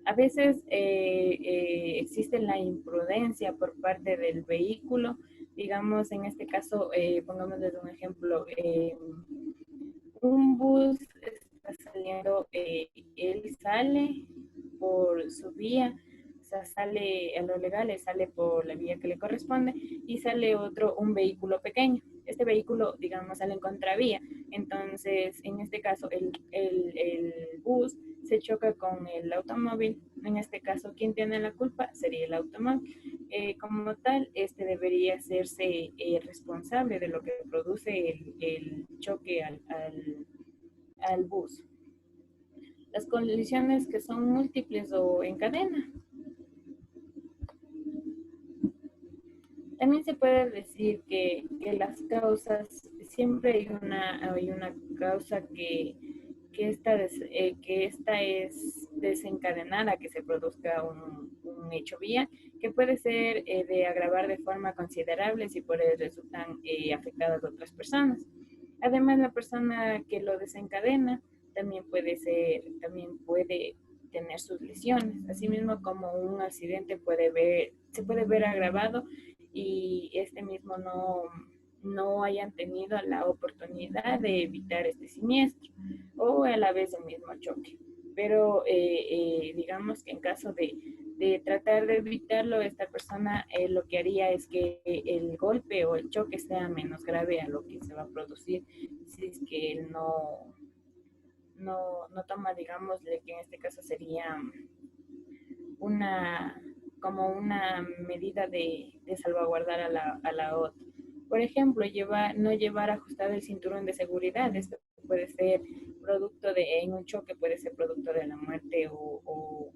A veces existe la imprudencia por parte del vehículo. Digamos, en este caso, pongámosles un ejemplo, un bus está saliendo, él sale por su vía, o sea, sale a lo legal, sale por la vía que le corresponde y sale un vehículo pequeño. Este vehículo, digamos, sale en contravía. Entonces, en este caso, el bus se choca con el automóvil. En este caso, ¿quién tiene la culpa? Sería el automóvil. Como tal, este debería hacerse responsable de lo que produce el choque al bus. Las colisiones que son múltiples o en cadena. También se puede decir que las causas, siempre hay una causa que esta es desencadenada, que se produzca un hecho vía, que puede ser de agravar de forma considerable si por él resultan afectadas otras personas. Además, la persona que lo desencadena también puede tener sus lesiones. Asimismo, como un accidente se puede ver agravado y este mismo no hayan tenido la oportunidad de evitar este siniestro o a la vez el mismo choque. Pero digamos que en caso de tratar de evitarlo, esta persona lo que haría es que el golpe o el choque sea menos grave a lo que se va a producir si es que él no toma, digamos, que en este caso sería como una medida de salvaguardar a la otra. Por ejemplo, no llevar ajustado el cinturón de seguridad. Esto puede ser producto en un choque puede ser producto de la muerte o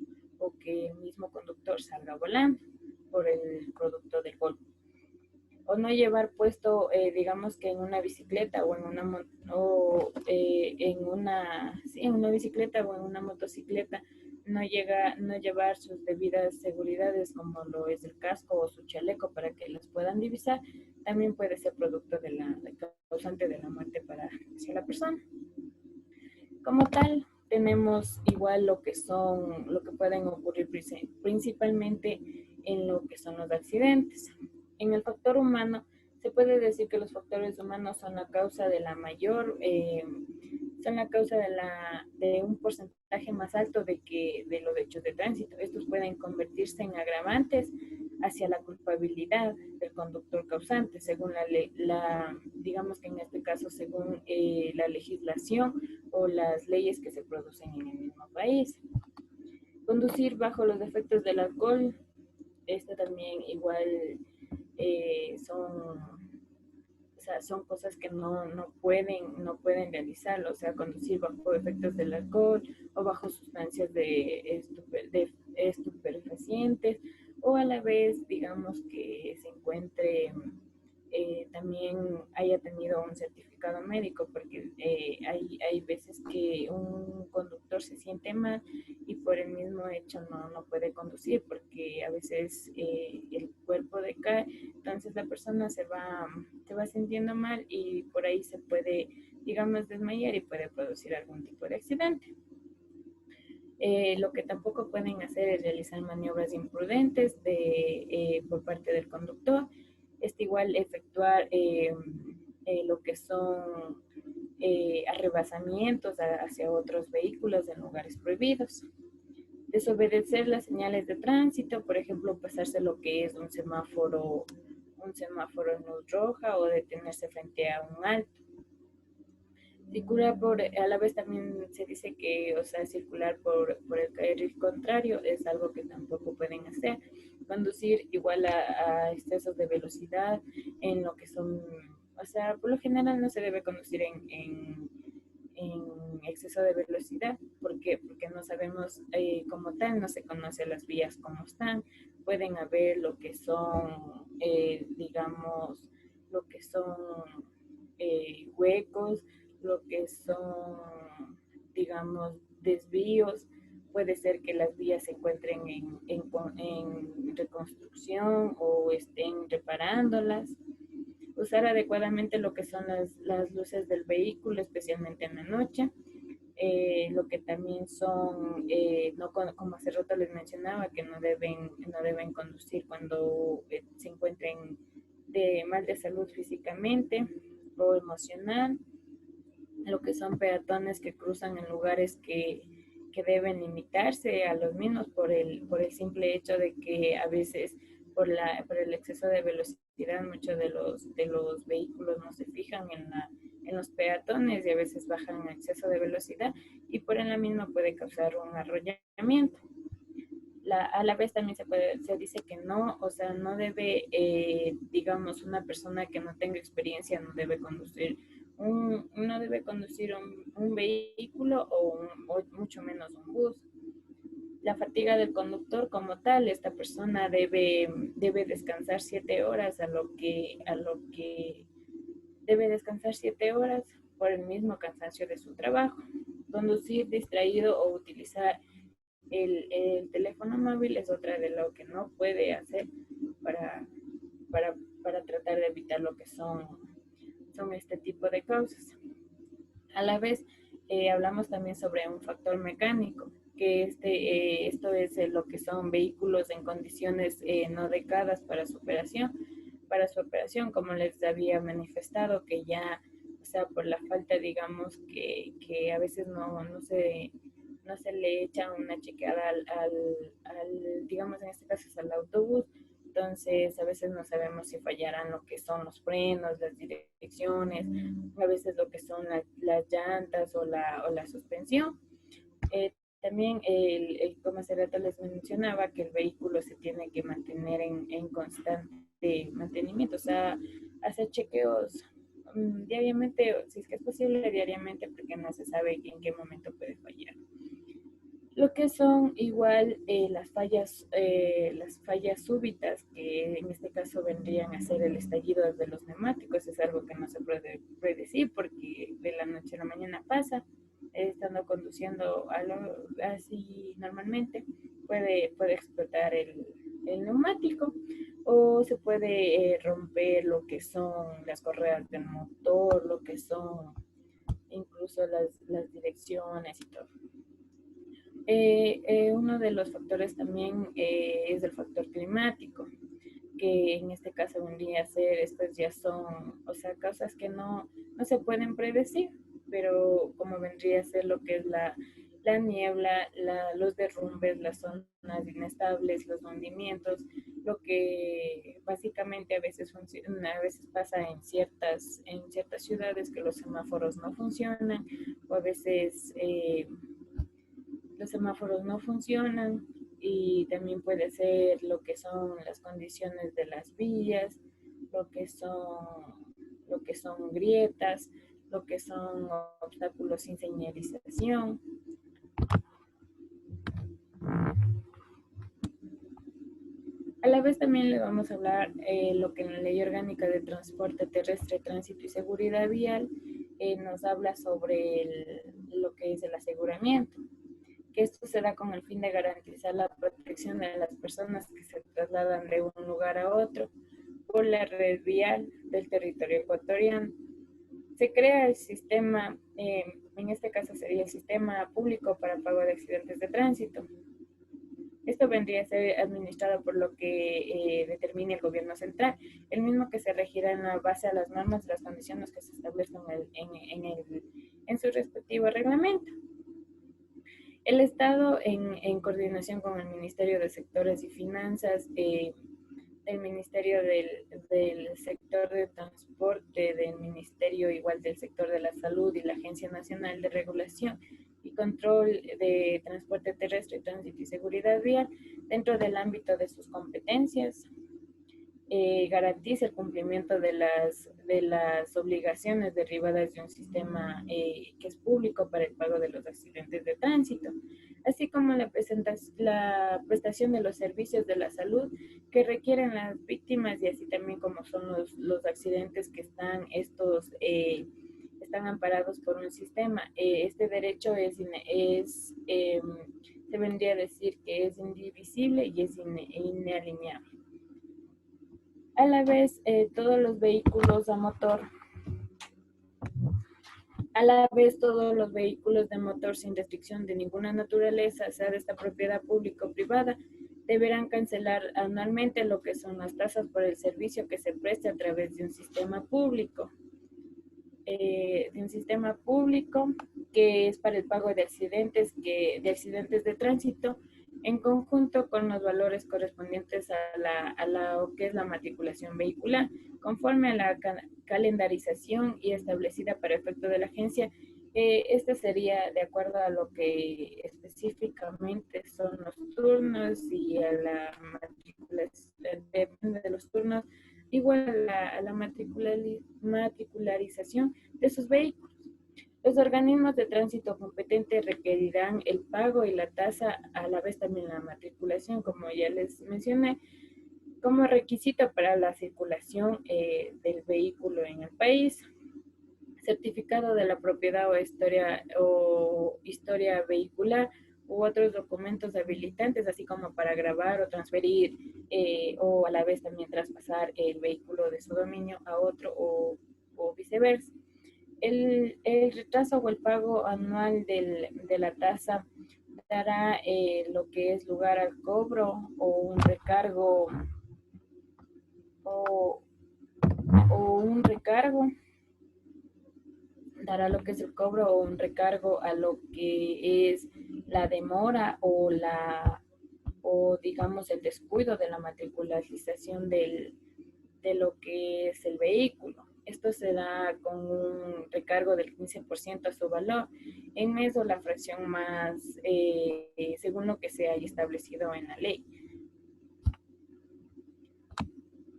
que el mismo conductor salga volando por el producto del golpe. o no llevar puesto, digamos que en una bicicleta o en una, en una bicicleta o en una motocicleta, no llevar sus debidas seguridades como lo es el casco o su chaleco para que las puedan divisar, también puede ser producto de la causante de la muerte hacia la persona. Como tal, tenemos igual lo que pueden ocurrir principalmente en lo que son los accidentes. En el factor humano, se puede decir que los factores humanos son la causa de la mayor, son la causa de un porcentaje más alto de los hechos de tránsito. Estos pueden convertirse en agravantes hacia la culpabilidad del conductor causante, según digamos que en este caso, según la legislación o las leyes que se producen en el mismo país. Conducir bajo los efectos del alcohol, esto también igual son cosas que no pueden realizarlo, o sea, conducir bajo efectos del alcohol o bajo sustancias de estupefacientes, o a la vez, digamos, que se encuentre, también haya tenido un certificado médico, porque hay veces que un conductor se siente mal y por el mismo hecho no puede conducir, porque a veces el cuerpo decae, entonces la persona se va sintiendo mal y por ahí se puede, digamos, desmayar y puede producir algún tipo de accidente. Lo que tampoco pueden hacer es realizar maniobras imprudentes por parte del conductor. Igual efectuar lo que son arrebasamientos hacia otros vehículos en lugares prohibidos. Desobedecer las señales de tránsito, por ejemplo, pasarse lo que es un semáforo en luz roja o detenerse frente a un alto. Circular a la vez también se dice que, o sea, circular por el carril contrario es algo que tampoco pueden hacer. Conducir igual a excesos de velocidad en lo que son, o sea, por lo general no se debe conducir en exceso de velocidad. ¿Por qué? Porque no sabemos como tal, no se conoce las vías como están. Pueden haber lo que son, digamos, lo que son huecos, lo que son, digamos, desvíos. Puede ser que las vías se encuentren en reconstrucción o estén reparándolas. Usar adecuadamente lo que son las luces del vehículo, especialmente en la noche. Lo que también son, como hace rato les mencionaba, que no deben conducir cuando se encuentren mal de salud físicamente o emocional. Lo que son peatones que cruzan en lugares que deben limitarse a los mismos por el simple hecho de que a veces por el exceso de velocidad muchos de los vehículos no se fijan en los peatones y a veces bajan a exceso de velocidad y por en la misma puede causar un arrollamiento. A la vez también se dice que no, o sea, no debe, digamos, una persona que no tenga experiencia no debe conducir un vehículo o mucho menos un bus. La fatiga del conductor como tal, esta persona debe descansar 7 horas, a lo que debe descansar 7 horas por el mismo cansancio de su trabajo. Conducir distraído o utilizar el teléfono móvil es otra de lo que no puede hacer para tratar de evitar lo que son este tipo de causas. A la vez, hablamos también sobre un factor mecánico, que esto es lo que son vehículos en condiciones no adecuadas para su operación, como les había manifestado, que ya, o sea, por la falta, digamos, que a veces no se le echa una chequeada digamos, en este caso es al autobús. Entonces, a veces no sabemos si fallarán lo que son los frenos, las direcciones, a veces lo que son las llantas o la suspensión. También, como hace rato les mencionaba, que el vehículo se tiene que mantener en constante mantenimiento, o sea, hacer chequeos diariamente, si es que es posible diariamente, porque no se sabe en qué momento puede fallar. Lo que son igual las fallas súbitas, que en este caso vendrían a ser el estallido de los neumáticos, es algo que no se puede predecir porque de la noche a la mañana pasa, estando conduciendo así normalmente, puede explotar el neumático o se puede romper lo que son las correas del motor, lo que son incluso las direcciones y todo. Uno de los factores también es el factor climático, que en este caso vendría a ser, estos ya son, o sea, causas que no se pueden predecir, pero como vendría a ser lo que es la niebla, los derrumbes, las zonas inestables, los hundimientos, lo que básicamente a veces pasa en ciertas ciudades, que los semáforos no funcionan, o a veces los semáforos no funcionan, y también puede ser lo que son las condiciones de las vías, lo que son grietas, lo que son obstáculos sin señalización. A la vez también le vamos a hablar lo que en la Ley Orgánica de Transporte Terrestre, Tránsito y Seguridad Vial nos habla sobre lo que es el aseguramiento, que esto se da con el fin de garantizar la protección de las personas que se trasladan de un lugar a otro por la red vial del territorio ecuatoriano. Se crea el sistema, en este caso sería el Sistema Público para Pago de Accidentes de Tránsito. Esto vendría a ser administrado por lo que determine el gobierno central, el mismo que se regirá en base a las normas y las condiciones que se establezcan en su respectivo reglamento. El Estado, en coordinación con el Ministerio de Sectores y Finanzas, el Ministerio del Sector de Transporte, del Ministerio igual del Sector de la Salud y la Agencia Nacional de Regulación y Control de Transporte Terrestre, Tránsito y Seguridad Vial, dentro del ámbito de sus competencias, garantiza el cumplimiento de las obligaciones derivadas de un sistema que es público para el pago de los accidentes de tránsito, así como la prestación de los servicios de la salud que requieren las víctimas, y así también como son los accidentes que están amparados por un sistema. Este derecho se vendría a decir que es indivisible y es inalienable. A la vez, todos los vehículos de motor sin restricción de ninguna naturaleza, sea de esta propiedad pública o privada, deberán cancelar anualmente lo que son las tasas por el servicio que se preste a través de un sistema público. Que es para el pago de accidentes de tránsito, en conjunto con los valores correspondientes a lo que es la matriculación vehicular, conforme a la calendarización y establecida para efecto de la agencia. Este sería de acuerdo a lo que específicamente son los turnos y a la matriculación, depende de los turnos, igual a la matricularización de sus vehículos. Los organismos de tránsito competentes requerirán el pago y la tasa, a la vez también la matriculación, como ya les mencioné, como requisito para la circulación del vehículo en el país, certificado de la propiedad o historia vehicular u otros documentos habilitantes, así como para grabar o transferir o a la vez también traspasar el vehículo de su dominio a otro o viceversa. El retraso o el pago anual de la tasa dará lo que es lugar al cobro o un recargo dará lo que es el cobro o un recargo a lo que es la demora o digamos el descuido de la matriculación de lo que es el vehículo. Esto se da con un recargo del 15% a su valor en mes o la fracción más según lo que se haya establecido en la ley.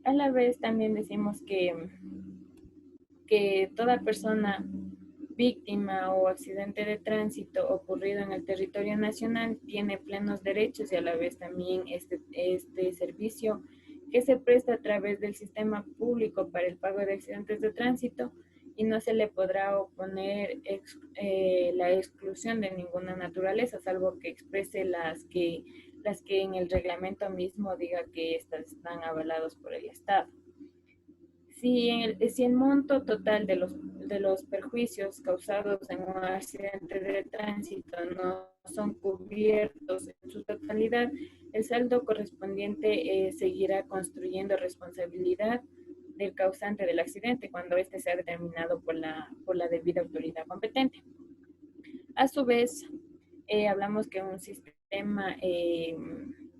A la vez también decimos que toda persona víctima o accidente de tránsito ocurrido en el territorio nacional tiene plenos derechos y a la vez también este servicio que se presta a través del sistema público para el pago de accidentes de tránsito y no se le podrá oponer la exclusión de ninguna naturaleza, salvo que exprese las que en el reglamento mismo diga que estas están avalados por el Estado. Si el monto total de los perjuicios causados en un accidente de tránsito no son cubiertos en su totalidad, el saldo correspondiente seguirá construyendo responsabilidad del causante del accidente cuando éste sea determinado por la debida autoridad competente. A su vez, hablamos que un sistema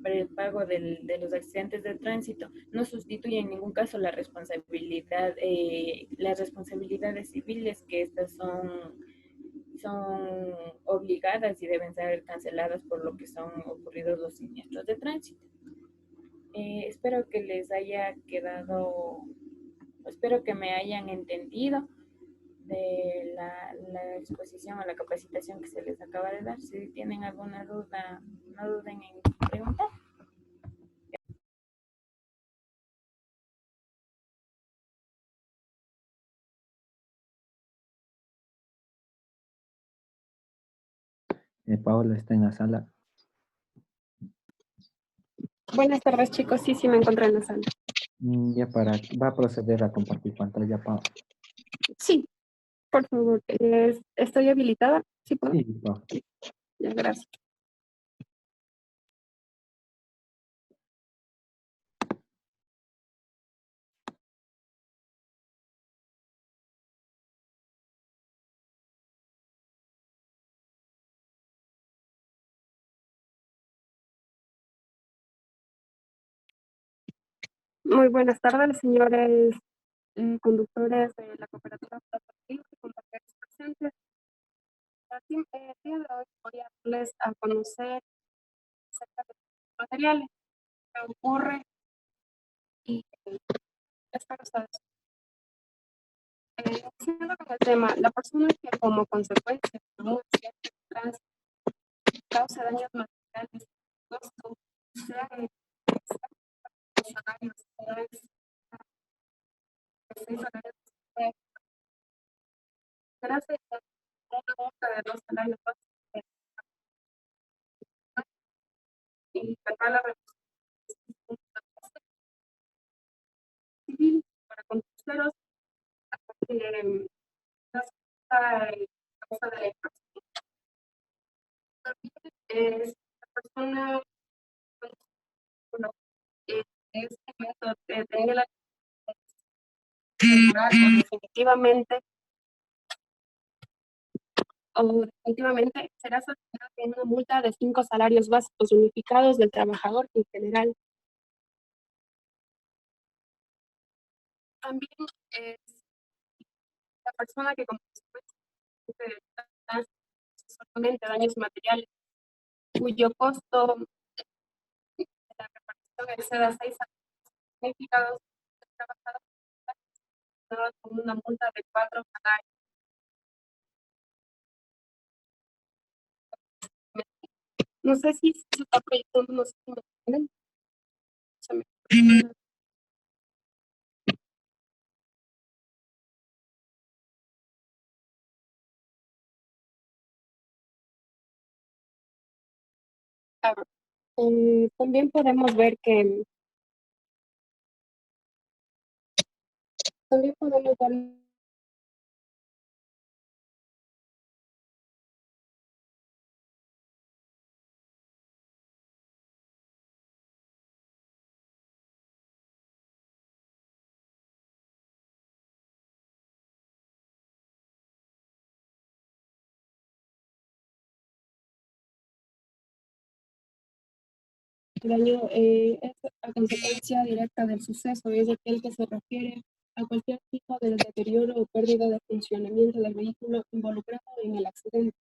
para el pago de los accidentes de tránsito no sustituye en ningún caso las responsabilidades civiles, que estas son obligadas y deben ser canceladas por lo que son ocurridos los siniestros de tránsito. Espero que les haya quedado, espero que me hayan entendido de la exposición o la capacitación que se les acaba de dar. Si tienen alguna duda, no duden en preguntar. Paola está en la sala. Buenas tardes, chicos. Sí, me encontré en la sala. Ya va a proceder a compartir pantalla, Paola. Sí, por favor. ¿Estoy habilitada? ¿Sí puedo? Sí, Paola. Ya, gracias. Muy buenas tardes, señores conductores de la cooperativa y compañeros presentes. El día de hoy voy a darles a conocer acerca de los materiales que ocurre y espero ustedes. Iniciando con el tema, la persona que como consecuencia de un accidente de tránsito causa daños materiales, costo, sea los salarios, será afectado una multa de 2 salarios básicos y tendrá la representación civil para conductores la causa de la infracción. También la persona bueno, en este momento tenga la definitivamente será sancionado con una multa de 5 salarios básicos unificados del trabajador en general. También es la persona que como consecuencia de solamente daños materiales cuyo costo de la reparación exceda 6 salarios unificados del trabajador con una multa de 4 salarios. No sé si se está proyectando, no sé si me entienden. También podemos ver que también podemos ver daño es a consecuencia directa del suceso, es aquel que se refiere a cualquier tipo de deterioro o pérdida de funcionamiento del vehículo involucrado en el accidente,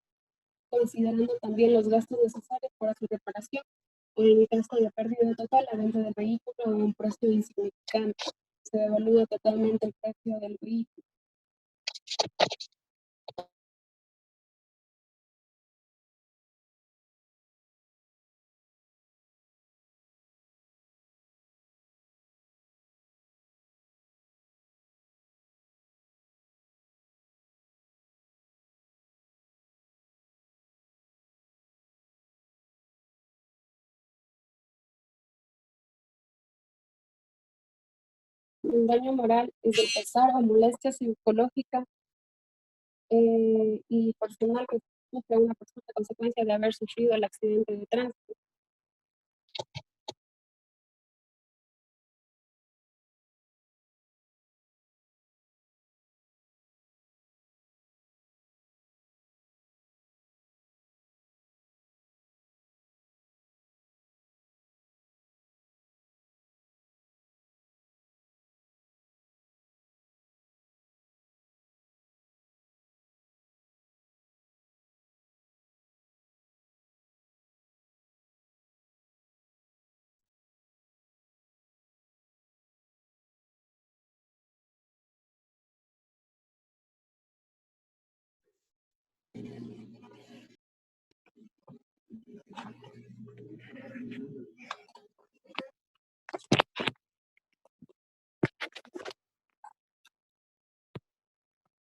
considerando también los gastos necesarios para su reparación o en el caso de pérdida total la venta del vehículo a un precio insignificante. Se evalúa totalmente el precio del vehículo. El daño moral es el pesar o molestia psicológica y personal que sufre una persona a consecuencia de haber sufrido el accidente de tránsito.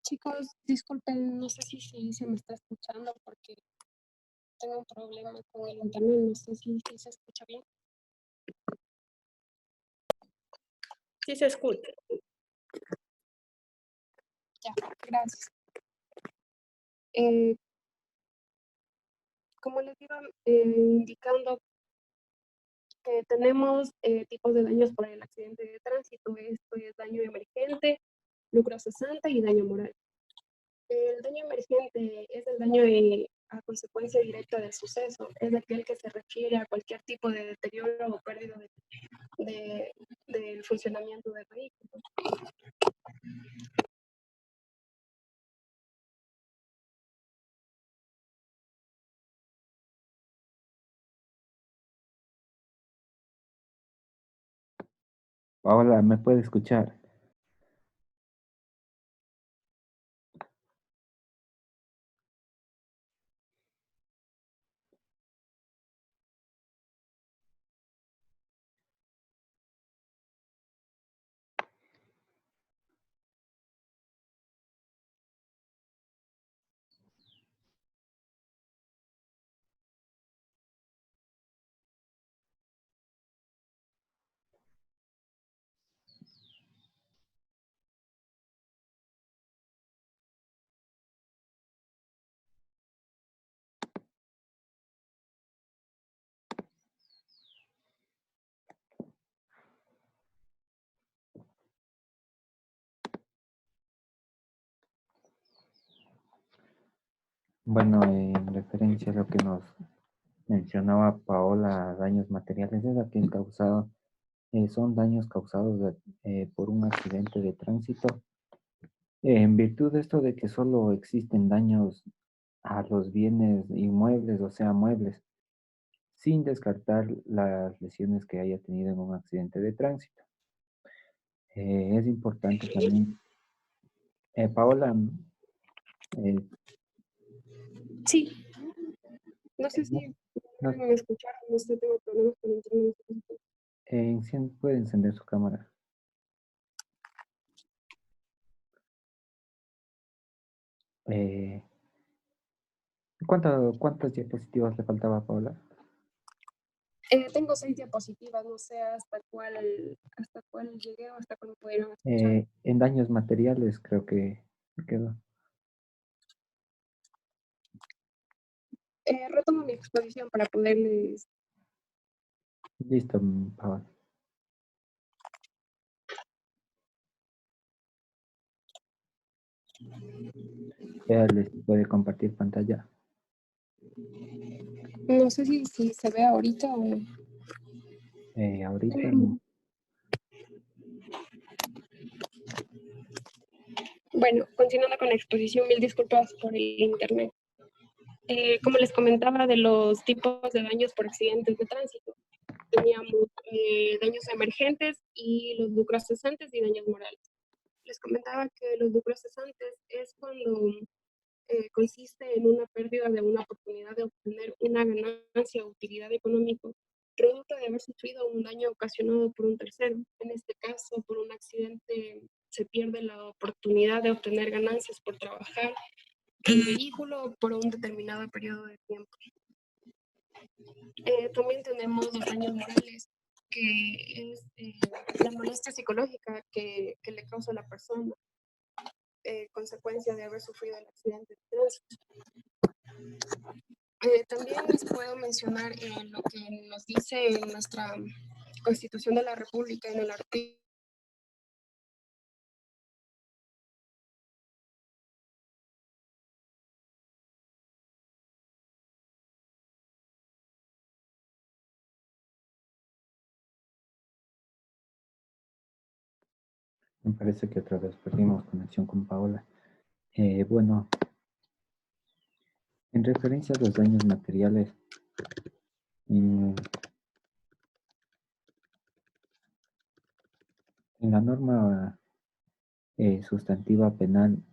Chicos, disculpen, no sé si se me está escuchando porque tengo un problema con el internet, no sé si se escucha bien. Sí se escucha. Ya, gracias. Como les iba indicando, que tenemos tipos de daños por el accidente de tránsito. Esto es daño emergente, lucro cesante y daño moral. El daño emergente es el daño a consecuencia directa del suceso. Es aquel que se refiere a cualquier tipo de deterioro o pérdida del funcionamiento del vehículo. Paola, ¿me puede escuchar? Bueno, en referencia a lo que nos mencionaba Paola, daños materiales, es aquel causado, son daños causados por un accidente de tránsito. En virtud de esto de que solo existen daños a los bienes inmuebles, o sea, muebles, sin descartar las lesiones que haya tenido en un accidente de tránsito. Es importante también, Paola, eh, Sí, no sé no- si no- pueden escuchar, no sé, tengo problemas con internet. puede encender su cámara. Eh, ¿Cuántas diapositivas le faltaba a Paola? Tengo 6 diapositivas, no sé hasta cuál llegué o hasta cuándo pudieron escuchar. En daños materiales creo que quedó. Retomo mi exposición para poderles. Listo, Paola. Ya les puede compartir pantalla. No sé si se ve ahorita o. Ahorita no. Bueno, continuando con la exposición, mil disculpas por el internet. Como les comentaba de los tipos de daños por accidentes de tránsito, teníamos daños emergentes y los lucros cesantes y daños morales. Les comentaba que los lucros cesantes es cuando consiste en una pérdida de una oportunidad de obtener una ganancia o utilidad económica producto de haber sufrido un daño ocasionado por un tercero. En este caso, por un accidente se pierde la oportunidad de obtener ganancias por trabajar el vehículo por un determinado periodo de tiempo. También tenemos los daños morales, que es la molestia psicológica que le causa a la persona consecuencia de haber sufrido el accidente de tránsito. También les puedo mencionar lo que nos dice en nuestra Constitución de la República en el artículo. Me parece que otra vez perdimos conexión con Paola. Bueno, en referencia a los daños materiales, en la norma sustantiva penal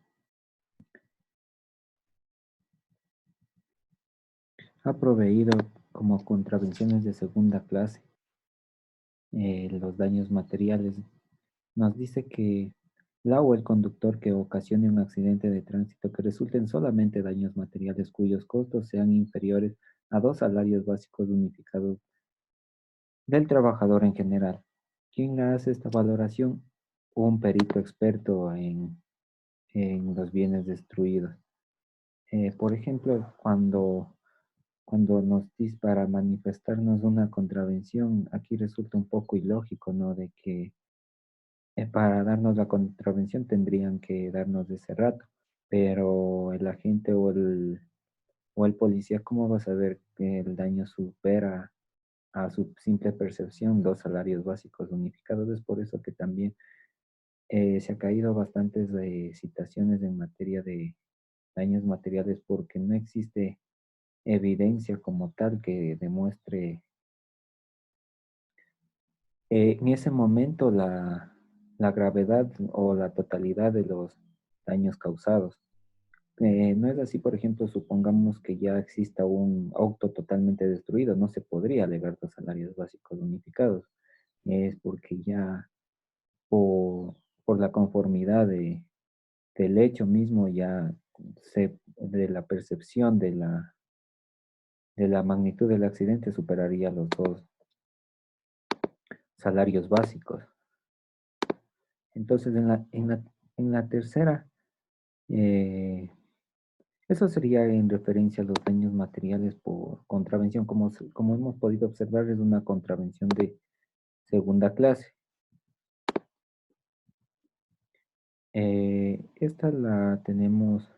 ha proveído como contravenciones de segunda clase los daños materiales. Nos dice que la o el conductor que ocasione un accidente de tránsito que resulten solamente daños materiales cuyos costos sean inferiores a 2 salarios básicos unificados del trabajador en general. ¿Quién hace esta valoración? Un perito experto en los bienes destruidos. Por ejemplo, cuando nos dice para manifestarnos una contravención, aquí resulta un poco ilógico, ¿no? De que para darnos la contravención tendrían que darnos de ese rato, pero el agente o el policía, ¿cómo va a saber que el daño supera a su simple percepción 2 salarios básicos unificados? Es por eso que también se ha caído bastantes citaciones en materia de daños materiales porque no existe evidencia como tal que demuestre en ese momento la gravedad o la totalidad de los daños causados. No es así, por ejemplo, supongamos que ya exista un auto totalmente destruido, no se podría alegar 2 salarios básicos unificados. Es porque ya por la conformidad del hecho mismo, ya de la percepción de la magnitud del accidente superaría los 2 salarios básicos. Entonces, en la tercera, eh, eso sería en referencia a los daños materiales por contravención. Como hemos podido observar, es una contravención de segunda clase. Esta la tenemos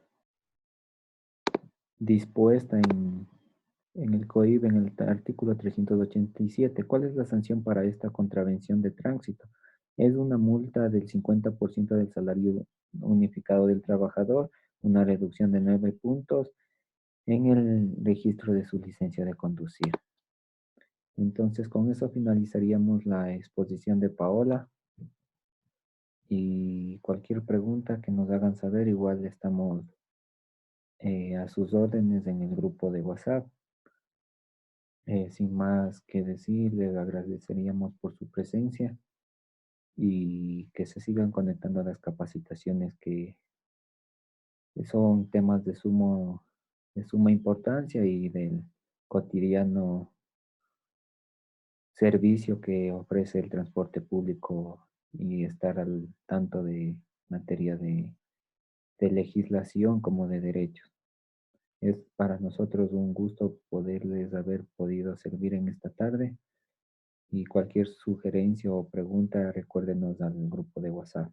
dispuesta en el COIB, en el artículo 387. ¿Cuál es la sanción para esta contravención de tránsito? Es una multa del 50% del salario unificado del trabajador, una reducción de 9 puntos en el registro de su licencia de conducir. Entonces, con eso finalizaríamos la exposición de Paola y cualquier pregunta que nos hagan saber, igual estamos a sus órdenes en el grupo de WhatsApp. Sin más que decir, les agradeceríamos por su presencia y que se sigan conectando a las capacitaciones que son temas de suma importancia y del cotidiano servicio que ofrece el transporte público y estar al tanto de materia de legislación como de derechos. Es para nosotros un gusto poderles haber podido servir en esta tarde y cualquier sugerencia o pregunta recuérdenos al grupo de WhatsApp.